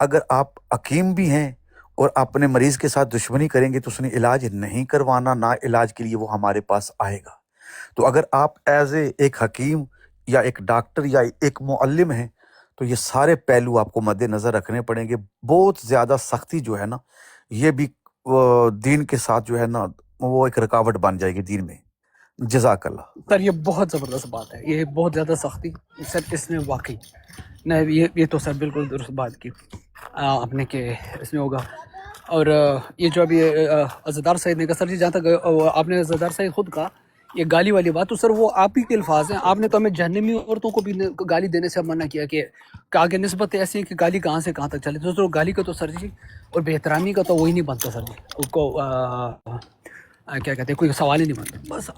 اگر آپ حکیم بھی ہیں اور اپنے مریض کے ساتھ دشمنی کریں گے تو اس نے علاج نہیں کروانا, نہ علاج کے لیے وہ ہمارے پاس آئے گا. تو اگر آپ ایز اے ایک حکیم یا ایک ڈاکٹر یا ایک معلم ہیں تو یہ سارے پہلو آپ کو مد نظر رکھنے پڑیں گے. بہت زیادہ سختی جو ہے نا یہ بھی دین کے ساتھ جو ہے نا وہ ایک رکاوٹ بن جائے گی دین میں. جزاک اللہ. سر یہ بہت زبردست بات ہے, یہ بہت زیادہ سختی سر اس میں واقعی نہیں, یہ تو سر بالکل درست بات کی آپ نے کہ اس میں ہوگا. اور یہ جو ابھی عزدار سعید نے کہا سر جی, جہاں تک آپ نے عزدار سعید خود کہا یہ گالی والی بات, تو سر وہ آپ ہی کے الفاظ ہیں. آپ نے تو ہمیں جہنمی عورتوں کو بھی گالی دینے سے منع کیا کہ آگے نسبت ایسی ہے کہ گالی کہاں سے کہاں تک چلے. تو سر گالی کا تو سر جی اور بے احترامی کا تو وہی نہیں بنتا سر جی, اس کو کیا کہتے ہیں کوئی سوال ہی نہیں بنتا. بس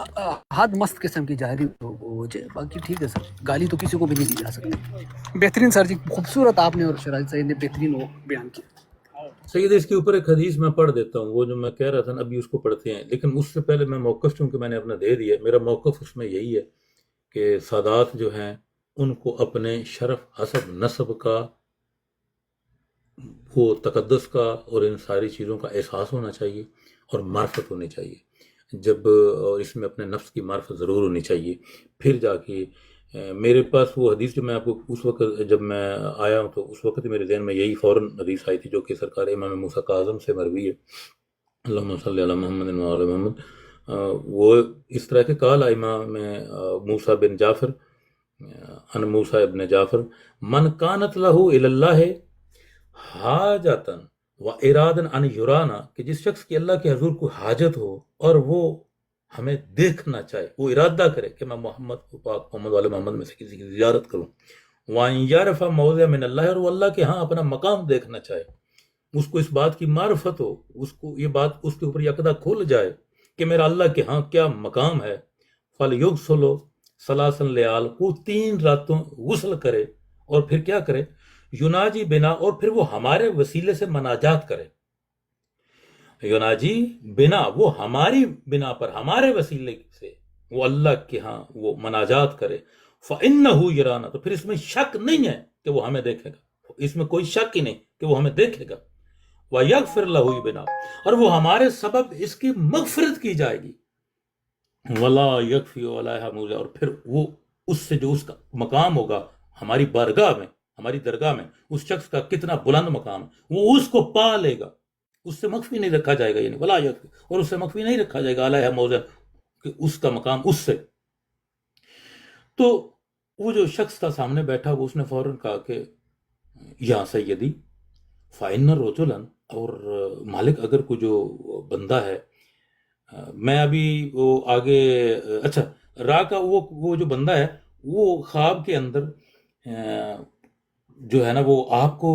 حد مست قسم کی جاہری ہو جائے, باقی ٹھیک ہے سر, گالی تو کسی کو بھی نہیں دی جا سکتی. بہترین سر جی, خوبصورت آپ نے اور شراج سعید نے بہترین وہ بیان کیا. سید اس کے اوپر ایک حدیث میں پڑھ دیتا ہوں, وہ جو میں کہہ رہا تھا نا ابھی اس کو پڑھتے ہیں, لیکن اس سے پہلے میں موقف چونکہ میں نے اپنا دے دیا, میرا موقف اس میں یہی ہے کہ سادات جو ہیں ان کو اپنے شرف حسب نسب کا, وہ تقدس کا اور ان ساری چیزوں کا احساس ہونا چاہیے اور معرفت ہونی چاہیے. جب اس میں اپنے نفس کی معرفت ضرور ہونی چاہیے, پھر جا کے میرے پاس وہ حدیث جو میں آپ کو اس وقت جب میں آیا ہوں تو اس وقت میرے ذہن میں یہی فوراً حدیث آئی تھی جو کہ سرکار امام موسیٰ کاظم سے مروی ہے, اللہم صلی علی محمد و علی محمد. وہ اس طرح کے قال امام موسیٰ بن جعفر ان موسیٰ ابن جعفر, من کانت لہ الی اللہ حاجتاً و ارادن ان یرانا, کہ جس شخص کی اللہ کے حضور کو حاجت ہو اور وہ ہمیں دیکھنا چاہے, وہ ارادہ کرے کہ میں محمد پاک محمد والے محمد میں سے کسی کی زیارت کروں, وَأَن يَعْرِفَ مَوْضِعَ مِنَ اللَّهِ, اور وہ اللہ کے ہاں اپنا مقام دیکھنا چاہے, اس کو اس بات کی معرفت ہو, اس کو یہ بات اس کے اوپر یقدہ کھل جائے کہ میرا اللہ کے ہاں کیا مقام ہے. فَلْيُغْسِلْ ثَلَاثًا لَيَالٍ, وہ 3 راتوں غسل کرے اور پھر کیا کرے, یوناجی بنا, اور پھر وہ ہمارے وسیلے سے مناجات کرے. یوناجی بنا, وہ ہماری بنا پر ہمارے وسیلے سے وہ اللہ کے ہاں وہ مناجات کرے. فَإِنَّهُ يَرَانَا, تو پھر اس میں شک نہیں ہے کہ وہ ہمیں دیکھے گا, اس میں کوئی شک ہی نہیں کہ وہ ہمیں دیکھے گا. وَيَغْفِرْ لَهُ بِنَا, اور وہ ہمارے سبب اس کی مغفرت کی جائے گی. وَلَا يَكْفِي وَلَا يَحْمُلُ, اور پھر وہ اس سے جو اس کا مقام ہوگا ہماری بارگاہ میں, ہماری درگاہ میں, اس شخص کا کتنا بلند مقام ہے, وہ اس کو پا لے گا, اس سے مخفی نہیں رکھا جائے گا. یعنی ولا یکفی, اور اس سے مخفی نہیں رکھا جائے گا علیہ موضع, کہ اس کا مقام اس سے. تو وہ جو شخص تھا سامنے بیٹھا, وہ اس نے فوراً کہا کہ یا سیدی فَإِنَّ رَجُلًا, اور مالک اگر کوئی جو بندہ ہے, میں ابھی وہ آگے اچھا راہ کا وہ جو بندہ ہے وہ خواب کے اندر جو ہے نا وہ آپ کو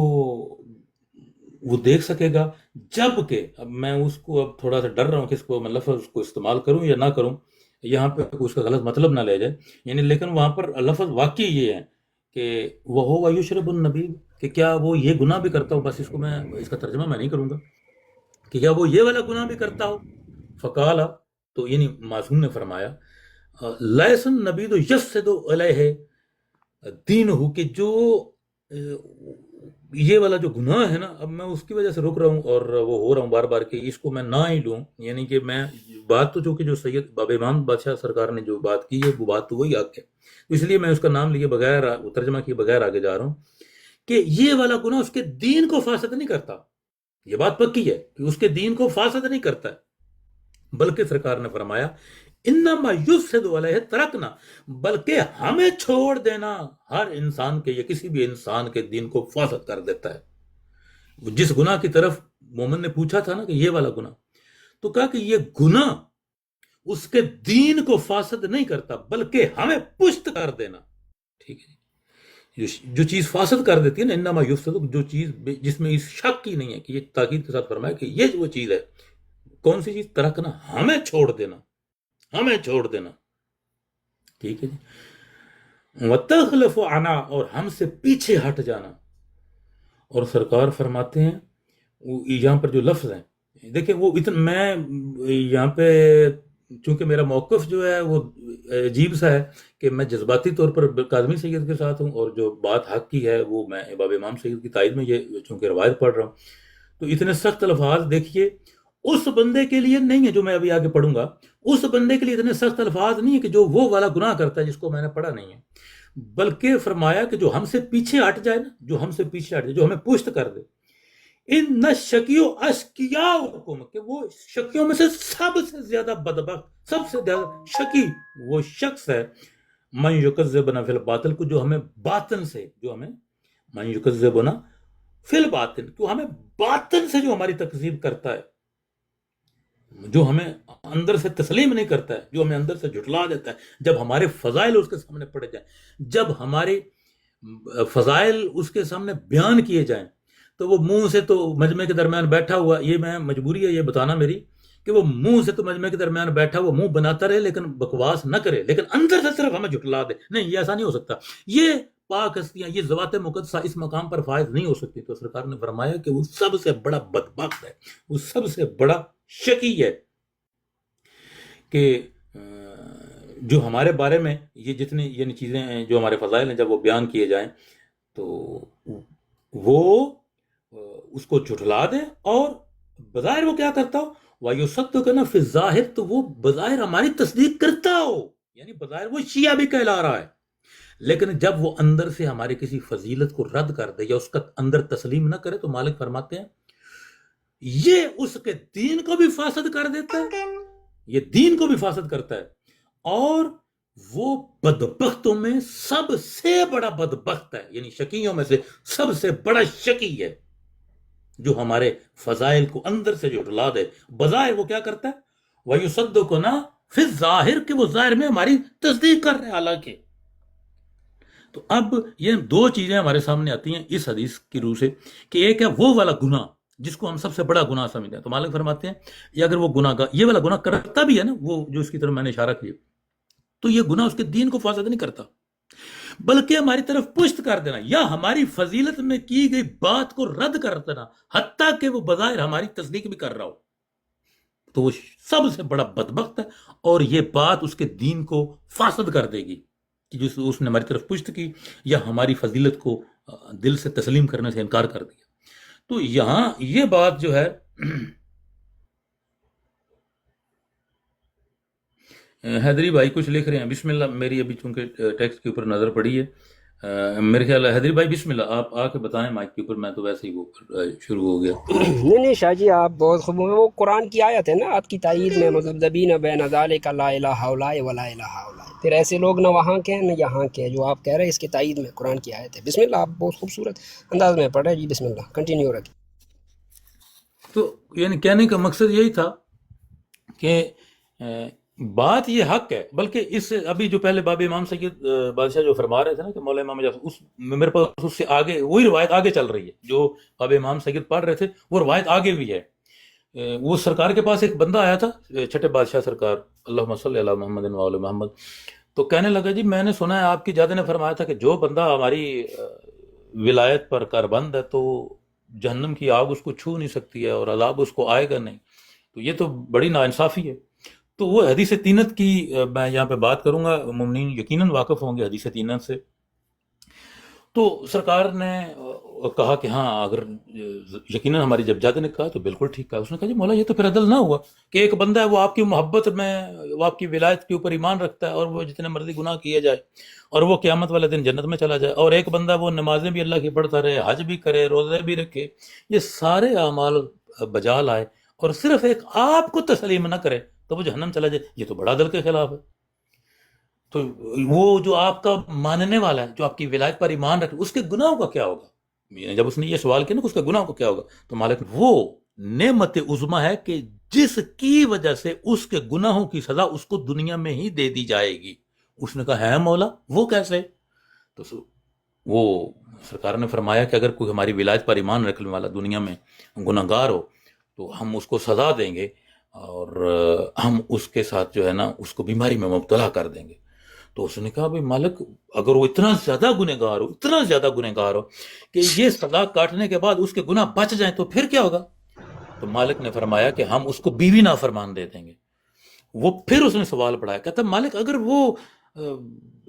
وہ دیکھ سکے گا, جب کہ اب میں اس کو اب تھوڑا سا ڈر رہا ہوں کہ اس کو میں لفظ کو استعمال کروں یا نہ کروں, یہاں پہ اس کا غلط مطلب نہ لے جائے. یعنی لیکن وہاں پر لفظ واقعی یہ ہے کہ وہ یشرب النبی، کہ کیا وہ یہ گناہ بھی کرتا ہو، بس اس کو میں اس کا ترجمہ میں نہیں کروں گا، کہ کیا وہ یہ والا گناہ بھی کرتا ہو؟ فقالا، تو یعنی معصوم نے فرمایا لیس النبی تو یفسد علیہ دین ہو، کہ جو یہ والا جو گناہ ہے نا، اب میں اس کی وجہ سے رک رہا ہوں اور وہ ہو رہا ہوں بار بار کہ اس کو میں نہ ہی لوں، یعنی کہ میں بات تو چونکہ جو سید باب امام بادشاہ سرکار نے جو بات کی ہے وہ بات تو وہی حق ہے، اس لیے میں اس کا نام لیے بغیر ترجمہ کیے بغیر آگے جا رہا ہوں کہ یہ والا گناہ اس کے دین کو فاسد نہیں کرتا، یہ بات پکی ہے کہ اس کے دین کو فاسد نہیں کرتا ہے، بلکہ سرکار نے فرمایا انما یفسد علیہ ترکنا، بلکہ ہمیں چھوڑ دینا ہر انسان کے یا کسی بھی انسان کے دین کو فاسد کر دیتا ہے۔ جس گناہ کی طرف مومن نے پوچھا تھا نا کہ یہ والا گناہ، تو کہا کہ یہ گناہ اس کے دین کو فاسد نہیں کرتا بلکہ ہمیں پشت کر دینا، ٹھیک ہے، جو چیز فاسد کر دیتی ہے نا، انما یفسد، جو چیز جس میں اس شک ہی نہیں ہے، کہ یہ تاکید کے ساتھ فرمایا کہ یہ وہ چیز ہے، کون سی چیز؟ ترکنا، ہمیں چھوڑ دینا، ہمیں چھوڑ دینا، ٹھیک ہے جی، وَتَخْلَفُ عَنَا، اور ہم سے پیچھے ہٹ جانا۔ اور سرکار فرماتے ہیں یہاں پر جو لفظ ہیں، دیکھیں وہ میں یہاں پہ چونکہ میرا موقف جو ہے وہ عجیب سا ہے کہ میں جذباتی طور پر کاظمی سید کے ساتھ ہوں، اور جو بات حق کی ہے وہ میں باب امام سید کی تائید میں یہ چونکہ روایت پڑھ رہا ہوں، تو اتنے سخت الفاظ دیکھیے اس بندے کے لیے نہیں ہے جو میں ابھی آگے پڑھوں گا، اس بندے کے لیے اتنے سخت الفاظ نہیں ہے کہ جو وہ والا گناہ کرتا ہے جس کو میں نے پڑھا نہیں ہے، بلکہ فرمایا کہ جو ہم سے پیچھے ہٹ جائے نا، جو ہم سے پیچھے ہٹ جائے، جو ہمیں پشت کر دے، ان شکیو اشکیاءکم، کہ وہ شکیوں میں سے سب سے زیادہ بدبخت، سب سے زیادہ شکی وہ شخص ہے من یکذبنا فی الباطل کو، جو ہمیں باطن سے، جو ہمیں من یکذبنا فی الباطن، جو ہمیں باطن سے جو ہماری تکذیب کرتا ہے، جو ہمیں اندر سے تسلیم نہیں کرتا ہے، جو ہمیں اندر سے جھٹلا دیتا ہے، جب ہمارے فضائل اس کے سامنے پڑے جائیں، جب ہمارے فضائل اس کے سامنے بیان کیے جائیں، تو وہ منہ سے تو مجمع کے درمیان بیٹھا ہوا، یہ میں مجبوری ہے یہ بتانا میری، کہ وہ منہ سے تو مجمع کے درمیان بیٹھا ہوا منہ بناتا رہے لیکن بکواس نہ کرے، لیکن اندر سے صرف ہمیں جھٹلا دے، نہیں، یہ ایسا نہیں ہو سکتا، یہ پاک ہستیاں، یہ ذوات مقدسہ اس مقام پر فائز نہیں ہو سکتی۔ تو سرکار نے فرمایا کہ وہ سب سے بڑا بدبخت ہے، وہ سب سے بڑا شکی ہے، کہ جو ہمارے بارے میں یہ جتنی یعنی چیزیں ہیں، جو ہمارے فضائل ہیں، جب وہ بیان کیے جائیں تو وہ اس کو جھٹلا دے، اور بظاہر وہ کیا کرتا ہو، وَيُصَدِّقُنَا فِي الظَّاہِرِ، تو وہ بظاہر ہماری تصدیق کرتا ہو، یعنی بظاہر وہ شیعہ بھی کہلا رہا ہے، لیکن جب وہ اندر سے ہماری کسی فضیلت کو رد کر دے یا اس کا اندر تسلیم نہ کرے، تو مالک فرماتے ہیں یہ اس کے دین کو بھی فاسد کر دیتا ہے، یہ دین کو بھی فاسد کرتا ہے، اور وہ بدبختوں میں سب سے بڑا بدبخت ہے، یعنی شکیوں میں سے سب سے بڑا شکی ہے، جو ہمارے فضائل کو اندر سے جھٹلا دے، بظاہر وہ کیا کرتا ہے، وَيُصَدِّقُنَا فِي الظَّاہِرِ، کہ وہ ظاہر میں ہماری تصدیق کر رہے ہیں حالانکہ۔ تو اب یہ دو چیزیں ہمارے سامنے آتی ہیں اس حدیث کی روح سے، کہ ایک ہے وہ والا گناہ جس کو ہم سب سے بڑا گناہ سمجھتے ہیں، تو مالک فرماتے ہیں یہ اگر وہ گناہ کا یہ والا گناہ کرتا بھی ہے نا، وہ جو اس کی طرف میں نے اشارہ کیا، تو یہ گناہ اس کے دین کو فاسد نہیں کرتا، بلکہ ہماری طرف پشت کر دینا یا ہماری فضیلت میں کی گئی بات کو رد کر دینا، حتیٰ کہ وہ بظاہر ہماری تصدیق بھی کر رہا ہو، تو وہ سب سے بڑا بدبخت ہے، اور یہ بات اس کے دین کو فاسد کر دے گی کہ جس اس نے ہماری طرف پشت کی یا ہماری فضیلت کو دل سے تسلیم کرنے سے انکار کر دیا۔ تو یہاں یہ بات جو ہے حیدری بھائی کچھ لکھ رہے ہیں، بسم اللہ، میری ابھی چونکہ ٹیکسٹ کے اوپر نظر پڑی ہے، میرے خیال ہے حیدری بھائی بسم اللہ، آپ آ کے بتائیں مائک کے اوپر، میں تو ویسے ہی وہ شروع ہو گیا۔ نہیں شاہ جی آپ بہت خوب، وہ قرآن کی آیت ہے نا آپ کی تائید میں، مطلب ذبین بین ذالک لا الہ الا ولا الہ الا، پھر ایسے لوگ نہ وہاں کے ہیں نہ یہاں کے ہیں، جو آپ کہہ رہے ہیں اس کی تائید میں قرآن کی آیت ہے۔ بسم اللہ، آپ بہت خوبصورت انداز میں پڑھ رہے ہیں جی، بسم اللہ، کنٹینیو رکھیں۔ تو یعنی کہنے کا مقصد یہی تھا کہ بات یہ حق ہے، بلکہ اس سے ابھی جو پہلے باب امام سید بادشاہ جو فرما رہے تھے نا کہ مولا امام جعفر، اس میرے پاس اس سے آگے وہی روایت آگے چل رہی ہے جو باب امام سید پڑھ رہے تھے، وہ روایت آگے بھی ہے۔ وہ سرکار کے پاس ایک بندہ آیا تھا، چھٹے بادشاہ سرکار، اللہم صلی علی محمد و علی محمد، تو کہنے لگا جی میں نے سنا ہے آپ کی جد نے فرمایا تھا کہ جو بندہ ہماری ولایت پر کاربند ہے تو جہنم کی آگ اس کو چھو نہیں سکتی ہے اور عذاب اس کو آئے گا نہیں. تو یہ تو بڑی ناانصافی ہے. تو وہ حدیث تینت کی میں یہاں پہ بات کروں گا. مومنین یقیناً واقف ہوں گے حدیث تینت سے. تو سرکار نے کہا کہ ہاں اگر یقیناً ہماری جب جد نے کہا تو بالکل ٹھیک کہا. اس نے کہا جی مولا یہ تو پھر عدل نہ ہوا کہ ایک بندہ ہے وہ آپ کی محبت میں وہ آپ کی ولایت کے اوپر ایمان رکھتا ہے اور وہ جتنے مرضی گناہ کیے جائے اور وہ قیامت والے دن جنت میں چلا جائے, اور ایک بندہ وہ نمازیں بھی اللہ کی پڑھتا رہے, حج بھی کرے, روزے بھی رکھے, یہ سارے اعمال بجا لائے اور صرف ایک آپ کو تسلیم نہ کرے تو وہ جہنم چلا جائے. یہ تو بڑا عدل کے خلاف ہے. تو وہ جو آپ کا ماننے والا ہے, جو آپ کی ولایت پر ایمان رکھے, اس کے گناہوں کا کیا ہوگا؟ جب اس نے یہ سوال کیا نا کہ اس کے گناہوں کا کیا ہوگا, تو مالک وہ نعمت عظمیٰ ہے کہ جس کی وجہ سے اس کے گناہوں کی سزا اس کو دنیا میں ہی دے دی جائے گی. اس نے کہا ہے مولا وہ کیسے؟ تو وہ سرکار نے فرمایا کہ اگر کوئی ہماری ولایت پر ایمان رکھنے والا دنیا میں گناہ گار ہو تو ہم اس کو سزا دیں گے اور ہم اس کے ساتھ جو ہے نا اس کو بیماری میں مبتلا کر دیں گے. تو اس نے کہا بھائی مالک اگر وہ اتنا زیادہ گنہگار ہو, اتنا زیادہ گنہگار ہو کہ یہ سزا کاٹنے کے بعد اس کے گناہ بچ جائیں تو پھر کیا ہوگا؟ تو مالک نے فرمایا کہ ہم اس کو بیوی نافرمان دے دیں گے. وہ پھر اس نے سوال پڑھایا, کہتا مالک اگر وہ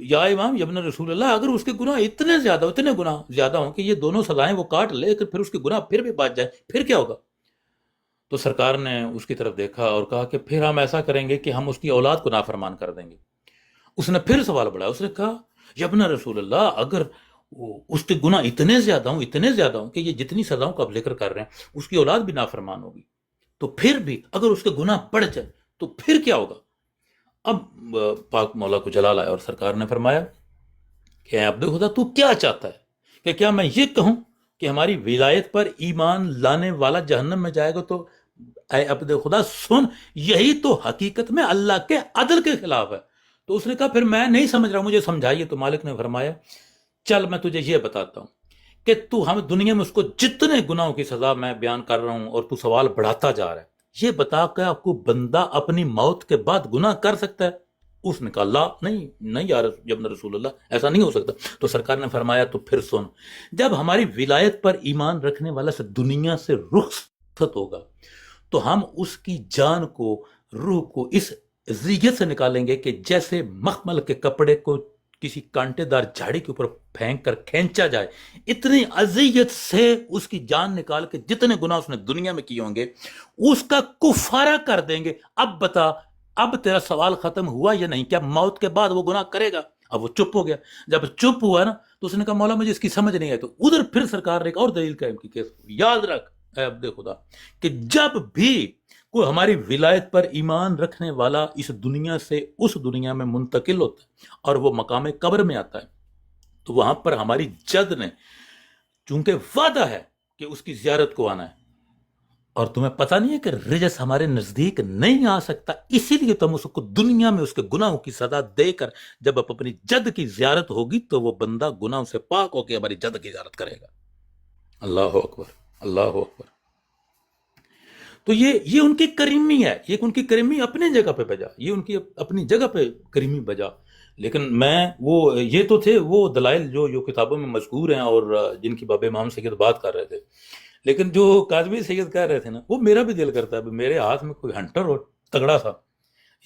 یا امام ابن رسول اللہ اگر اس کے گناہ اتنے گناہ زیادہ ہوں کہ یہ دونوں سزائیں وہ کاٹ لے کہ پھر اس کے گناہ پھر بھی بچ جائیں, پھر کیا ہوگا؟ تو سرکار نے اس کی طرف دیکھا اور کہا کہ پھر ہم ایسا کریں گے کہ ہم اس کی اولاد کو نافرمان کر دیں گے. اس نے پھر سوال پڑھایا, اس نے کہا یا ابن رسول اللہ اگر اس کے گناہ اتنے زیادہ ہوں کہ یہ جتنی سزاؤں کا آپ ذکر کر رہے ہیں اس کی اولاد بھی نافرمان ہوگی, تو پھر بھی اگر اس کے گناہ بڑھ جائے تو پھر کیا ہوگا؟ اب پاک مولا کو جلال آیا اور سرکار نے فرمایا کہ اے عبد خدا تو کیا چاہتا ہے کہ کیا میں یہ کہوں کہ ہماری ولایت پر ایمان لانے والا جہنم میں جائے گا؟ تو اے عبد خدا سن, یہی تو حقیقت میں اللہ کے عدل کے خلاف ہے. تو اس نے کہا پھر میں نہیں سمجھ رہا, مجھے سمجھائیے. تو مالک نے فرمایا چل میں تجھے یہ بتاتا ہوں کہ تو ہم دنیا میں اس کو جتنے گناہوں کی سزا میں بیان کر رہا ہوں اور تو سوال بڑھاتا جا رہا ہے, یہ بتا کہ آپ کو بندہ اپنی موت کے بعد گناہ کر سکتا ہے؟ اس نے کہا اللہ نہیں یا ابن رسول اللہ ایسا نہیں ہو سکتا. تو سرکار نے فرمایا تو پھر سن, جب ہماری ولایت پر ایمان رکھنے والا سے دنیا سے رخصت ہوگا تو ہم اس کی جان کو, روح کو اس ذریعت سے نکالیں گے کہ جیسے مخمل کے کپڑے کو کسی کانٹے دار جھاڑی کے اوپر پھینک کر کھینچا جائے, اتنی اذیت سے اس کی جان نکال کے جتنے گناہ اس نے دنیا میں کیے ہوں گے اس کا کفارہ کر دیں گے. اب بتا, اب تیرا سوال ختم ہوا یا نہیں؟ کیا موت کے بعد وہ گناہ کرے گا؟ اب وہ چپ ہو گیا. جب چپ ہوا نا تو اس نے کہا مولا مجھے اس کی سمجھ نہیں آئی. تو ادھر پھر سرکار نے ایک اور دلیل قائم کی کہ یاد رکھ اے عبد خدا کہ جب بھی کوئی ہماری ولایت پر ایمان رکھنے والا اس دنیا سے اس دنیا میں منتقل ہوتا ہے اور وہ مقام قبر میں آتا ہے تو وہاں پر ہماری جد نے چونکہ وعدہ ہے کہ اس کی زیارت کو آنا ہے, اور تمہیں پتہ نہیں ہے کہ رجس ہمارے نزدیک نہیں آ سکتا, اسی لیے تم اس کو دنیا میں اس کے گناہوں کی سزا دے کر جب اپنی جد کی زیارت ہوگی تو وہ بندہ گناہوں سے پاک ہو کے ہماری جد کی زیارت کرے گا. اللہ اکبر, اللہ اکبر. تو یہ ان کی کریمی ہے, یہ ان کی کریمی اپنی جگہ پہ بجا, یہ ان کی اپنی جگہ پہ کریمی بجا. لیکن میں وہ یہ تو تھے وہ دلائل جو کتابوں میں مذکور ہیں اور جن کی باب امام سید بات کر رہے تھے. لیکن جو کاظمی سید کہہ رہے تھے نا, وہ میرا بھی دل کرتا ہے میرے ہاتھ میں کوئی ہنٹر ہو تگڑا سا.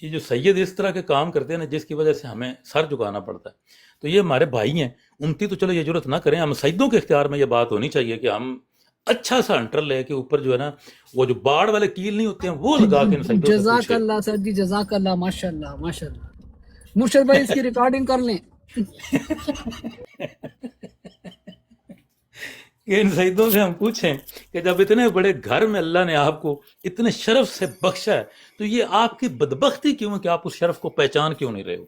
یہ جو سید اس طرح کے کام کرتے ہیں نا جس کی وجہ سے ہمیں سر جھکانا پڑتا ہے, تو یہ ہمارے بھائی ہیں, ان کی تو چلو یہ ضرورت نہ کریں. ہم سیدوں کے اختیار میں یہ بات ہونی چاہیے کہ ہم اچھا سا ہنٹر لے کے اوپر جو ہے نا وہ جو باڑ والے کیل نہیں ہوتے ہیں وہ لگا کے ان سیدوں سے جزاک اللہ سر جی, جزاک اللہ, ماشاء اللہ ماشاء اللہ. مرشد بھائی اس کی ریکارڈنگ کر لیں. کہ ان سیدوں سے ہم پوچھیں کہ جب اتنے بڑے گھر میں اللہ نے آپ کو اتنے شرف سے بخشا ہے تو یہ آپ کی بدبختی کیوں ہے کہ آپ اس شرف کو پہچان کیوں نہیں رہے ہو؟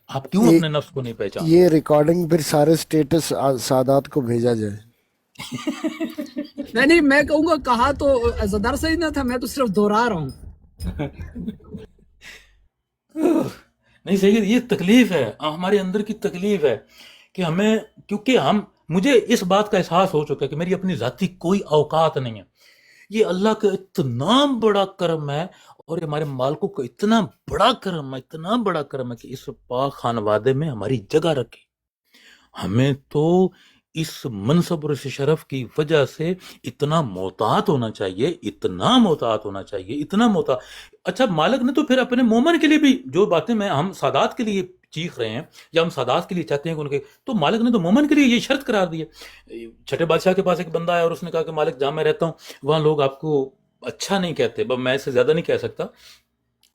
آپ کیوں اپنے نفس کو نہیں پہچان؟ یہ ریکارڈنگ پھر سارے سٹیٹس سادات کو بھیجا جائے. نہیں میں کہوں گا کہا تو زدار سے ہی نہ تھا, میں تو صرف دوہرا رہا ہوں. نہیں سید, یہ تکلیف ہے, ہمارے اندر کی تکلیف ہے کہ ہمیں, کیونکہ مجھے اس بات کا احساس ہو چکا ہے کہ میری اپنی ذاتی کوئی اوقات نہیں ہے. یہ اللہ کا اتنا بڑا کرم ہے اور یہ ہمارے مالکوں کا اتنا بڑا کرم ہے کہ اس پاک خانوادے میں ہماری جگہ رکھی. ہمیں تو اس منصب اور اس شرف کی وجہ سے اتنا محتاط ہونا چاہیے. اچھا مالک نے تو پھر اپنے مومن کے لیے بھی جو باتیں ہم سادات کے لیے چیخ رہے ہیں یا ہم سادات کے لیے چاہتے ہیں کہ ان کے، تو مالک نے تو مومن کے لیے یہ شرط قرار دی ہے. چھٹے بادشاہ کے پاس ایک بندہ آیا اور اس نے کہا کہ مالک جہاں میں رہتا ہوں وہاں لوگ آپ کو اچھا نہیں کہتے، میں اس سے زیادہ نہیں کہہ سکتا.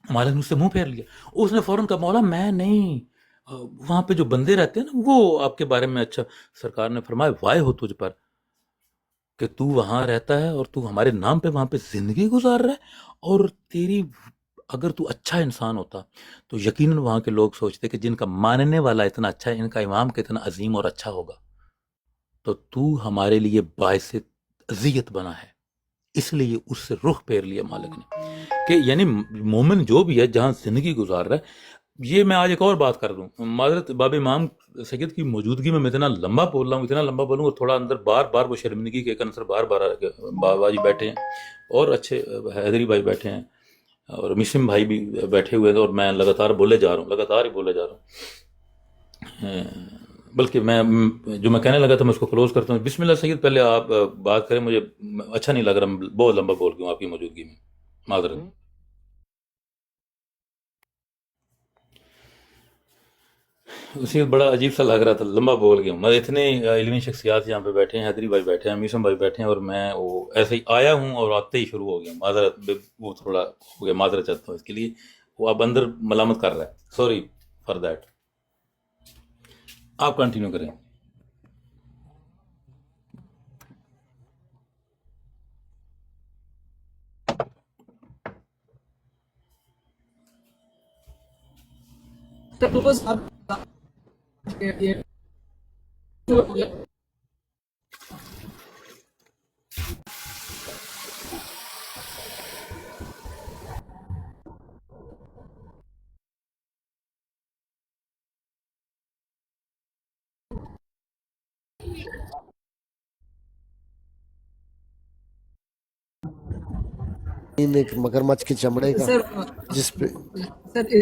مالک نے اس سے منہ پھیر لیا. اس نے فوراً کہا مولا میں نہیں، وہاں پہ جو بندے رہتے ہیں نا وہ آپ کے بارے میں اچھا. سرکار نے فرمایا وائے ہو تجھ پر کہ تو وہاں رہتا ہے اور تو ہمارے نام پہ وہاں پہ زندگی گزار رہا ہے، اور تیری اگر تو اچھا انسان ہوتا تو یقیناً وہاں کے لوگ سوچتے کہ جن کا ماننے والا اتنا اچھا ہے، ان کا امام کتنا عظیم اور اچھا ہوگا، تو ہمارے لیے باعث اذیت بنا ہے. اس لیے اس سے رخ پھیر لیا مالک نے کہ یعنی مومن جو بھی ہے جہاں زندگی گزار رہا ہے. یہ میں آج ایک اور بات کر دوں، معذرت باب امام سید کی موجودگی میں اتنا لمبا بول رہا ہوں، اتنا لمبا بولوں اور تھوڑا اندر بار وہ شرمندگی کے عنصر بار بابا جی بیٹھے ہیں اور اچھے حیدری بھائی بیٹھے ہیں اور مسلم بھائی بھی بیٹھے ہوئے ہیں، اور میں لگاتار ہی بولے جا رہا ہوں. بلکہ جو میں کہنے لگا تھا میں اس کو کلوز کرتا ہوں. بسم اللہ سید، پہلے آپ بات کریں، مجھے اچھا نہیں لگ رہا، بہت لمبا بول گیا ہوں آپ کی موجودگی میں، معذرت. اسی بڑا عجیب سا لگ رہا تھا، لمبا بول گیا ہوں میں. اتنے علمی شخصیات یہاں پہ بیٹھے ہیں، حیدری بھائی بیٹھے ہیں، میسم بھائی بیٹھے ہیں، اور میں وہ ایسے ہی آیا ہوں اور آتے ہی شروع ہو گیا. معذرت، وہ تھوڑا ہو گیا، معذرت چاہتا ہوں اس کے لیے. وہ اب اندر ملامت کر رہا ہے، سوری فار دیٹ. آپ کنٹینیو کریں. بس اب ایک مگرمچھ کے چمڑے کا سر جس پہ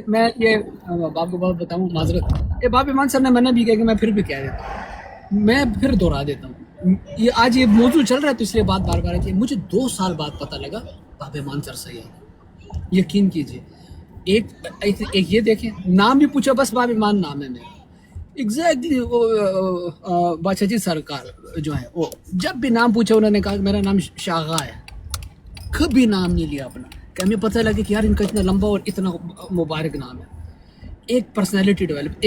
میں یہ آپ کو بات بتاؤں، معذرت، یہ باب ایمان صاحب نے منع بھی کیا کہ میں پھر بھی کہہ دیتا ہوں، میں پھر دوہرا دیتا ہوں. یہ آج یہ موضوع چل رہا ہے تو اس لیے بات بار بار ہے. مجھے 2 سال بعد پتہ لگا باب ایمان سر صحیح ہے، یقین کیجیے. ایک یہ دیکھیں، نام بھی پوچھا، بس باب ایمان نام ہے میرا ایگزیکٹلی. بادشاہ جی سرکار جو ہے وہ جب بھی نام پوچھا انہوں نے کہا کہ میرا نام شاغا ہے، کبھی نام نہیں لیا اپنا، کہ ہمیں پتہ لگے کہ یار ان کا اتنا لمبا اور اتنا مبارک نام ہے. ایک پرسنالٹی ڈیولپ.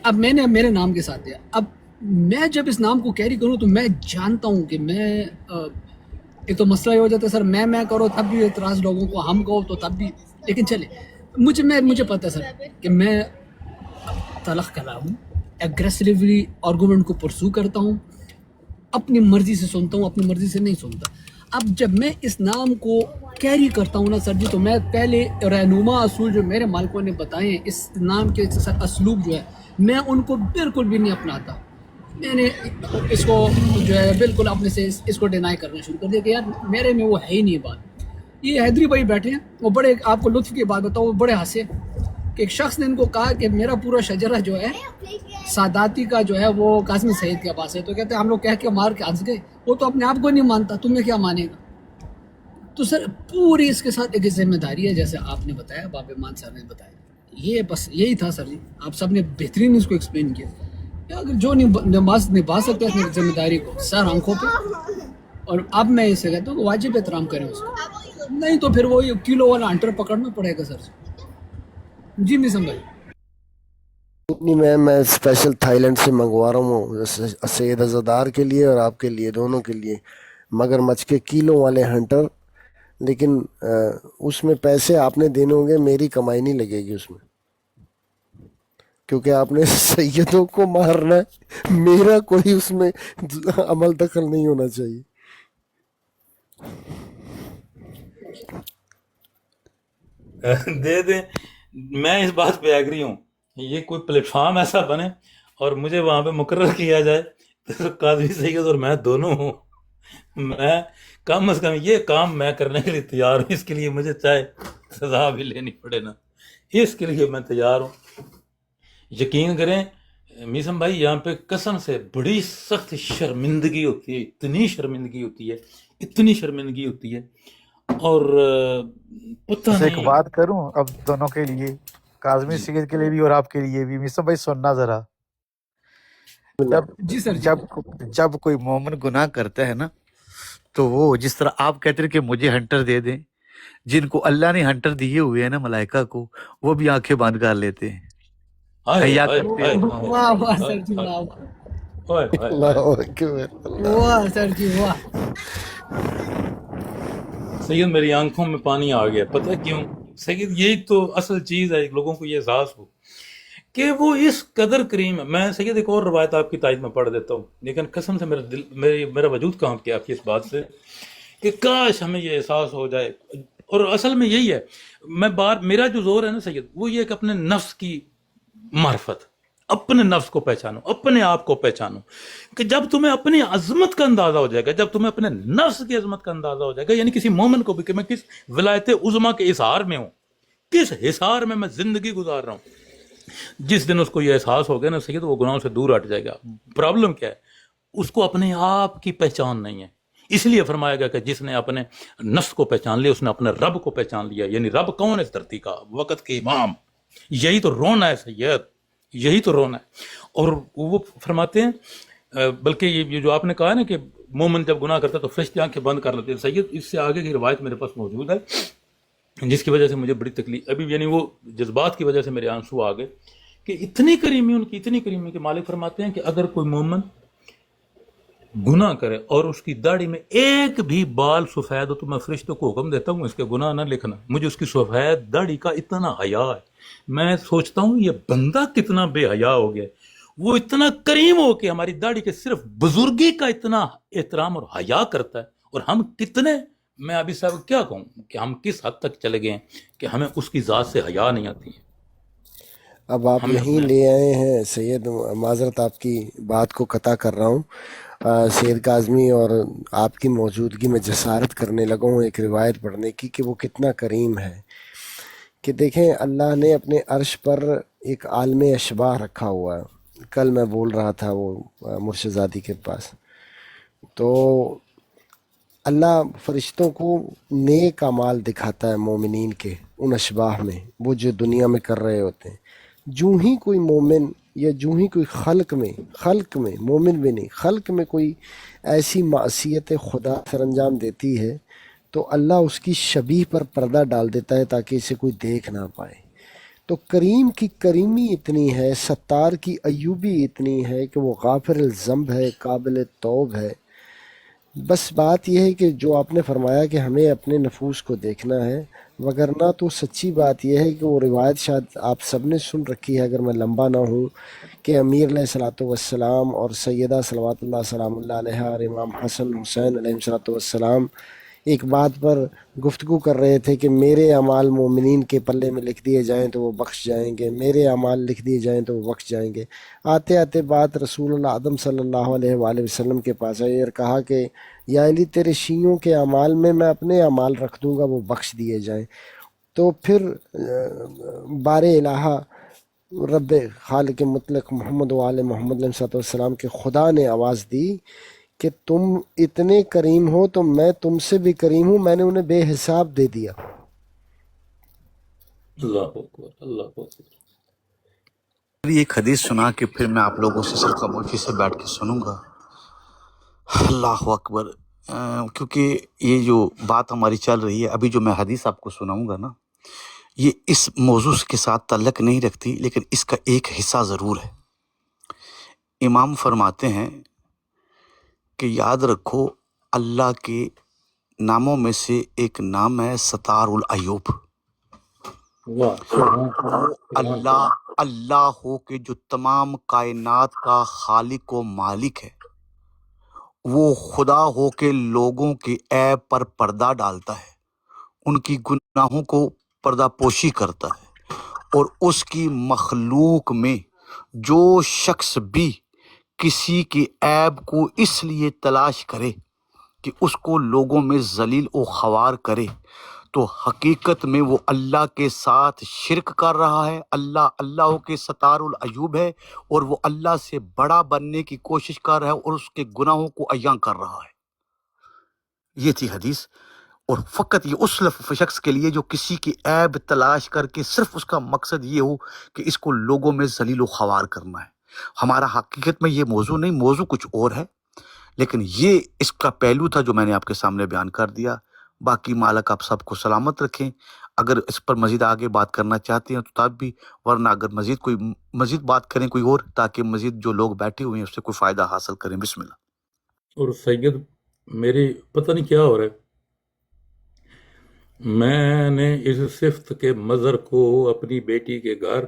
اب میں نے میرے نام کے ساتھ دیا. اب میں جب اس نام کو کیری کروں تو میں جانتا ہوں کہ میں ایک تو مسئلہ یہ ہو جاتا ہے سر، میں کرو تب بھی اعتراض لوگوں کو، ہم کہو تو تب بھی. لیکن چلے مجھے پتہ ہے سر کہ میں تلخ کلا ہوں، ایگریسولی آرگومنٹ کو پرسو کرتا ہوں، اپنی مرضی سے سنتا ہوں، اپنی مرضی سے نہیں سنتا. اب جب میں اس نام کو کیری کرتا ہوں نا سر جی، تو میں پہلے رہنما اصول جو میرے مالکوں نے بتائے ہیں اس نام کے اسلوب جو ہے میں ان کو بالکل بھی نہیں اپناتا. میں نے اس کو جو ہے بالکل اپنے سے اس کو ڈینائی کرنا شروع کر دیا کہ یار میرے میں وہ ہے ہی نہیں بات. یہ حیدری بھائی بیٹھے ہیں، وہ بڑے، آپ کو لطف کی بات بتاؤ، وہ بڑے ہنسے کہ ایک شخص نے ان کو کہا کہ میرا پورا شجرہ جو ہے ساداتی کا جو ہے وہ قاسمی سعید کے پاس ہے. تو کہتے ہیں ہم لوگ کہہ کے مار کے ہنس گئے، وہ تو اپنے آپ کو نہیں مانتا، تمہیں کیا مانے گا. تو سر پوری اس کے ساتھ ایک ذمہ داری ہے، جیسے آپ نے بتایا، باب ایمان صاحب نے بتایا، یہ بس یہی تھا سر جی. آپ سب نے بہترین اس کو ایکسپلین کیا کہ اگر جو نماز نبھا سکتا ہے اپنی ذمہ داری کو سر آنکھوں پہ، اور اب میں اسے کہتا ہوں کہ واجب احترام کریں اس کو، نہیں تو پھر وہ کلو والا ہنٹر پکڑنا پڑے گا سر. جی نہیں سمجھ میں اسپیشل تھائی لینڈ سے منگوا رہا ہوں سید عزادار کے لیے اور آپ کے لیے، دونوں کے لیے، مگرمچھ کے کیلوں والے ہنٹر. لیکن اس میں پیسے آپ نے دینے ہوں گے، میری کمائی نہیں لگے گی اس میں، کیونکہ آپ نے سیدوں کو مارنا ہے، میرا کوئی اس میں عمل دخل نہیں ہونا چاہیے. دے دیں، میں اس بات پہ ایگری ہوں. یہ کوئی پلیٹ فارم ایسا بنے اور مجھے وہاں پہ مقرر کیا جائے تو قاضی سید اور میں دونوں ہوں میں کم از کم یہ کام میں کرنے کے لیے تیار ہوں، اس کے لیے مجھے چاہے سزا بھی لینی پڑے نا، اس کے لیے میں تیار ہوں۔ یقین کریں میسم بھائی، یہاں پہ قسم سے بڑی سخت شرمندگی ہوتی ہے، اتنی شرمندگی ہوتی ہے، اتنی شرمندگی ہوتی ہے، اور پتہ بس ایک نہیں۔ بات کروں اب دونوں کے لیے، کاظمی جی سید کے لیے بھی اور آپ کے لیے بھی، مصطفیٰ بھائی سننا ذرا، جب جی سر جی جب جب کوئی مومن گناہ کرتا ہے نا، تو وہ جس طرح آپ کہتے ہیں کہ مجھے ہنٹر دے دیں، جن کو اللہ نے ہنٹر دیے ہوئے ہیں نا ملائکہ کو، وہ بھی آنکھیں بند کر لیتے ہیں، ہائے حیا ہائے کرتے ہائے ہیں۔ ہائے واہ واہ ہائے سر جی، ہائے واہ واہ ہائے ہائے اللہ ہائے۔ اکبر، اللہ واہ سر جی واہ۔ سید میری آنکھوں میں پانی آ گیا، پتہ کیوں سید؟ یہی تو اصل چیز ہے، لوگوں کو یہ احساس ہو کہ وہ اس قدر کریم ہے۔ میں سید ایک اور روایت آپ کی تائید میں پڑھ دیتا ہوں، لیکن قسم سے میرا وجود کام کیا آپ کی اس بات سے کہ کاش ہمیں یہ احساس ہو جائے۔ اور اصل میں یہی ہے، میرا جو زور ہے نا سید، وہ یہ کہ اپنے نفس کی معرفت، اپنے نفس کو پہچانو، اپنے آپ کو پہچانو، کہ جب تمہیں اپنی عظمت کا اندازہ ہو جائے گا، جب تمہیں اپنے نفس کی عظمت کا اندازہ ہو جائے گا، یعنی کسی مومن کو بھی کہ میں کس ولایت عظمیٰ کے اظہار میں ہوں، کس حصار میں زندگی گزار رہا ہوں، جس دن اس کو یہ احساس ہو گیا نا سید، وہ گناہوں سے دور ہٹ جائے گا۔ پرابلم کیا ہے؟ اس کو اپنے آپ کی پہچان نہیں ہے، اس لیے فرمایا گیا کہ جس نے اپنے نفس کو پہچان لیا، اس نے اپنے رب کو پہچان لیا۔ یعنی رب کون ہے اس دھرتی کا؟ وقت کے امام۔ یہی تو رونا ہے سید، یہی تو رونا ہے۔ اور وہ فرماتے ہیں بلکہ یہ جو آپ نے کہا نا کہ مومن جب گناہ کرتا ہے تو فرشتے آنکھیں بند کر لیتے ہیں، سید اس سے آگے کی روایت میرے پاس موجود ہے، جس کی وجہ سے مجھے بڑی تکلیف ابھی، یعنی وہ جذبات کی وجہ سے میرے آنسو آ گئے کہ اتنی کریمی ان کی، اتنی کریمی کہ مالک فرماتے ہیں کہ اگر کوئی مومن گناہ کرے اور اس کی داڑھی میں ایک بھی بال سفید ہو تو میں فرشتوں کو حکم دیتا ہوں اس کے گناہ نہ لکھنا، مجھے اس کی سفید داڑھی کا اتنا حیا ہے۔ میں سوچتا ہوں یہ بندہ کتنا بے حیا ہو گیا، وہ اتنا کریم ہو کہ ہماری داڑھی کے صرف بزرگی کا اتنا احترام اور حیا کرتا ہے، اور ہم کتنے، میں ابھی صاحب کیا کہوں کہ ہم کس حد تک چلے گئے ہیں کہ ہمیں اس کی ذات سے حیا نہیں آتی ہے۔ اب آپ ہمیں یہیں لے آئے ہیں سید، معذرت آپ کی بات کو قطع کر رہا ہوں، سید کاظمی، اور آپ کی موجودگی میں جسارت کرنے لگا ہوں ایک روایت پڑھنے کی کہ وہ کتنا کریم ہے۔ کہ دیکھیں اللہ نے اپنے عرش پر ایک عالم اشباح رکھا ہوا ہے، کل میں بول رہا تھا وہ مرشد زادی کے پاس، تو اللہ فرشتوں کو نیک اعمال دکھاتا ہے مومنین کے ان اشباح میں، وہ جو دنیا میں کر رہے ہوتے ہیں۔ جو ہی کوئی مومن یا جو ہی کوئی خلق میں مومن بھی نہیں، خلق میں کوئی ایسی معصیت خدا سر انجام دیتی ہے تو اللہ اس کی شبیہ پر پردہ ڈال دیتا ہے تاکہ اسے کوئی دیکھ نہ پائے۔ تو کریم کی کریمی اتنی ہے، ستار کی ایوبی اتنی ہے کہ وہ غافر الذنب ہے، قابل توب ہے۔ بس بات یہ ہے کہ جو آپ نے فرمایا کہ ہمیں اپنے نفوس کو دیکھنا ہے، وگرنہ تو سچی بات یہ ہے کہ وہ روایت شاید آپ سب نے سن رکھی ہے، اگر میں لمبا نہ ہوں، کہ امیر علیہ الصلوۃ والسلام اور سیدہ صلوات اللہ سلام اللہ علیہ اور امام حسن حسین علیہ الصلوۃ والسلام ایک بات پر گفتگو کر رہے تھے کہ میرے اعمال مومنین کے پلے میں لکھ دیے جائیں تو وہ بخش جائیں گے، میرے اعمال لکھ دیے جائیں تو وہ بخش جائیں گے۔ آتے آتے بات رسول اللہ آدم صلی اللہ علیہ وآلہ وسلم کے پاس آئی اور کہا کہ یا علی تیرے شیعوں کے اعمال میں میں اپنے اعمال رکھ دوں گا، وہ بخش دیے جائیں۔ تو پھر بار الہٰ رب خالق مطلق محمد و آل محمد علیہ الصلوۃ والسلام کے خدا نے آواز دی کہ تم اتنے کریم ہو تو میں تم سے بھی کریم ہوں، میں نے انہیں بے حساب دے دیا۔ اللہ اکبر، اللہ اکبر۔ ایک حدیث سنا کہ پھر میں آپ لوگوں سے صرف خاموشی سے بیٹھ کے سنوں گا۔ اللہ اکبر۔ کیونکہ یہ جو بات ہماری چل رہی ہے، ابھی جو میں حدیث آپ کو سناؤں گا نا، یہ اس موضوع کے ساتھ تعلق نہیں رکھتی، لیکن اس کا ایک حصہ ضرور ہے۔ امام فرماتے ہیں کہ یاد رکھو اللہ کے ناموں میں سے ایک نام ہے ستار العیوب۔ اللہ ہو کہ جو تمام کائنات کا خالق و مالک ہے، وہ خدا ہو کے لوگوں کے عیب پر پردہ ڈالتا ہے، ان کی گناہوں کو پردہ پوشی کرتا ہے، اور اس کی مخلوق میں جو شخص بھی کسی کے عیب کو اس لیے تلاش کرے کہ اس کو لوگوں میں ذلیل و خوار کرے تو حقیقت میں وہ اللہ کے ساتھ شرک کر رہا ہے، اللہ کے ستار العیوب ہے، اور وہ اللہ سے بڑا بننے کی کوشش کر رہا ہے اور اس کے گناہوں کو عیاں کر رہا ہے۔ یہ تھی حدیث، اور فقط یہ اس شخص کے لیے جو کسی کی عیب تلاش کر کے صرف اس کا مقصد یہ ہو کہ اس کو لوگوں میں ذلیل و خوار کرنا ہے۔ ہمارا حقیقت میں یہ موضوع نہیں، موضوع کچھ اور ہے، لیکن یہ اس کا پہلو تھا جو میں نے آپ کے سامنے بیان کر دیا۔ باقی مالک آپ سب کو سلامت رکھیں۔ اگر اس پر مزید آگے بات کرنا چاہتے ہیں تو تب بھی، ورنہ اگر مزید بات کریں کوئی اور، تاکہ مزید جو لوگ بیٹھے ہوئے ہیں اس سے کوئی فائدہ حاصل کریں۔ بسم اللہ۔ اور سید میری پتہ نہیں کیا ہو رہا ہے، میں نے اس صفت کے مظہر کو اپنی بیٹی کے گھر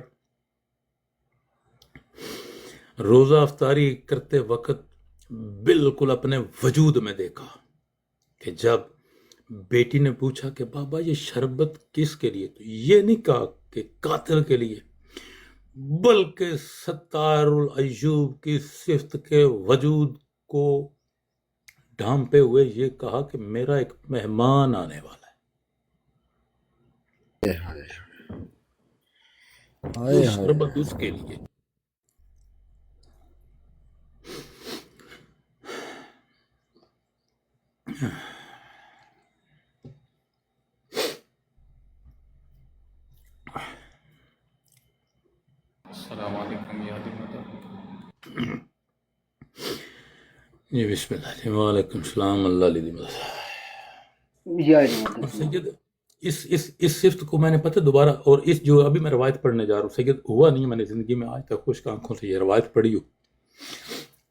روزہ افطاری کرتے وقت بالکل اپنے وجود میں دیکھا کہ جب بیٹی نے پوچھا کہ بابا یہ شربت کس کے لیے، تو یہ نہیں کہا کہ قاتل کے لیے، بلکہ ستار العیوب کی صفت کے وجود کو ڈھانپے ہوئے یہ کہا کہ میرا ایک مہمان آنے والا ہے، ہائے یہ ہائے، شربت اس کے لیے۔ السلام علیکم یا جی بسم اللہ جی، وعلیکم السلام، اللہ علیہ اور سید اس صفت کو میں نے پتہ دوبارہ، اور اس جو ابھی میں روایت پڑھنے جا رہا ہوں سید، ہوا نہیں میں نے زندگی میں آج تک خشک آنکھوں سے یہ روایت پڑھی ہو۔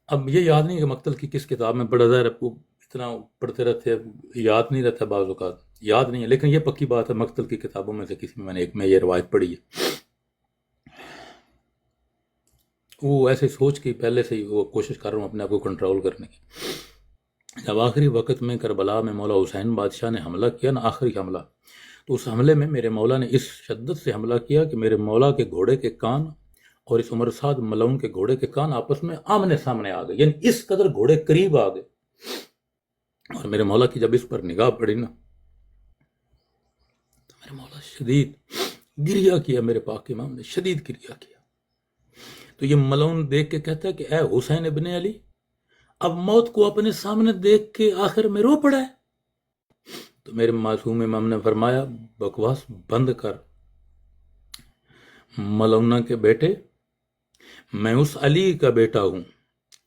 اب یہ یاد نہیں کہ مقتل کی کس کتاب میں، بڑا ظاہر ہے اتنا پڑھتے رہتے ہیں، یاد نہیں رہتا، بعض اوقات یاد نہیں ہے، لیکن یہ پکی بات ہے مقتل کی کتابوں میں سے کسی میں نے ایک میں یہ روایت پڑھی ہے۔ وہ ایسے سوچ کے پہلے سے ہی وہ کوشش کر رہا ہوں اپنے آپ کو کنٹرول کرنے کی۔ جب آخری وقت میں کربلا میں مولا حسین بادشاہ نے حملہ کیا نا، آخری حملہ، تو اس حملے میں میرے مولا نے اس شدت سے حملہ کیا کہ میرے مولا کے گھوڑے کے کان اور اس عمر سعد ملعون کے گھوڑے کے کان آپس میں آمنے سامنے آ گئے، یعنی اس قدر گھوڑے قریب آ گئے، اور میرے مولا کی جب اس پر نگاہ پڑی نا تو میرے مولا شدید گریہ کیا، میرے پاک امام نے شدید گریہ کیا۔ تو یہ ملعون دیکھ کے کہتا ہے کہ اے حسین ابن علی، اب موت کو اپنے سامنے دیکھ کے آخر میں رو پڑا ہے؟ تو میرے معصوم امام نے فرمایا بکواس بند کر ملعونہ کے بیٹے، میں اس علی کا بیٹا ہوں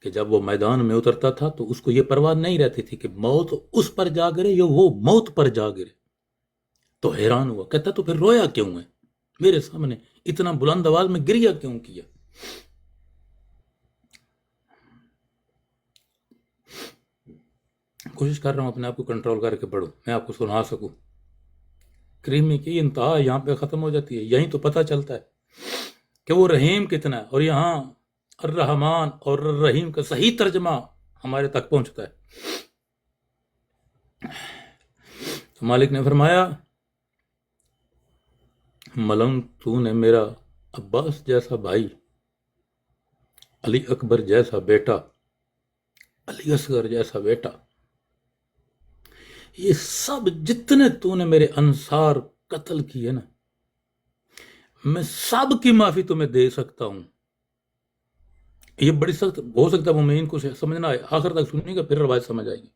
کہ جب وہ میدان میں اترتا تھا تو اس کو یہ پرواہ نہیں رہتی تھی کہ موت اس پر جا گرے یا وہ موت پر جا گرے۔ تو حیران ہوا، کہتا تو پھر رویا کیوں ہے میرے سامنے، اتنا بلند آواز میں گریہ کیوں کیا؟ کوشش کر رہا ہوں اپنے آپ کو کنٹرول کر کے پڑھوں، میں آپ کو سنا سکوں۔ کریمی کی انتہا یہاں پہ ختم ہو جاتی ہے، یہیں تو پتہ چلتا ہے کہ وہ رحیم کتنا ہے، اور یہاں الرحمن اور الرحیم کا صحیح ترجمہ ہمارے تک پہنچتا ہے۔ تو مالک نے فرمایا ملعون، تو نے میرا عباس جیسا بھائی، علی اکبر جیسا بیٹا، علی اصغر جیسا بیٹا، یہ سب جتنے تو نے میرے انصار قتل کیے نا، میں سب کی معافی تمہیں دے سکتا ہوں۔ یہ بڑی سخت ہو سکتا ہے مومنین کو سمجھنا ہے، آخر تک سننے گا پھر روایت سمجھ آئے گی۔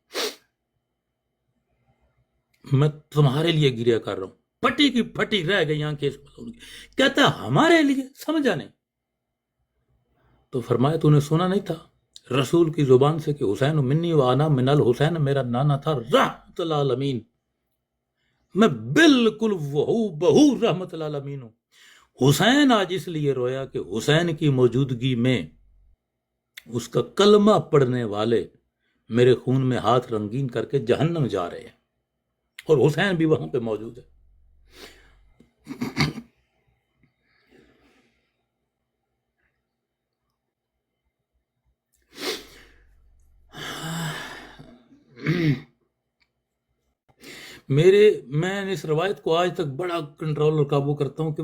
میں تمہارے لیے گریہ کر رہا ہوں، پھٹی کی پھٹی رہ گئی آنکھیں اس ملعون کی، کہتا ہے ہمارے لیے، سمجھا نہیں؟ تو فرمایا تو نے سنا نہیں تھا رسول کی زبان سے کہ حسین منی و انا من الحسین، میرا نانا تھا رحمت العالمین، میں بالکل وہو بہو رحمت العالمین ہوں۔ حسین آج اس لیے رویا کہ حسین کی موجودگی میں اس کا کلمہ پڑھنے والے میرے خون میں ہاتھ رنگین کر کے جہنم جا رہے ہیں، اور حسین بھی وہاں پہ موجود ہے۔ میں اس روایت کو آج تک بڑا کنٹرول اور قابو کرتا ہوں کہ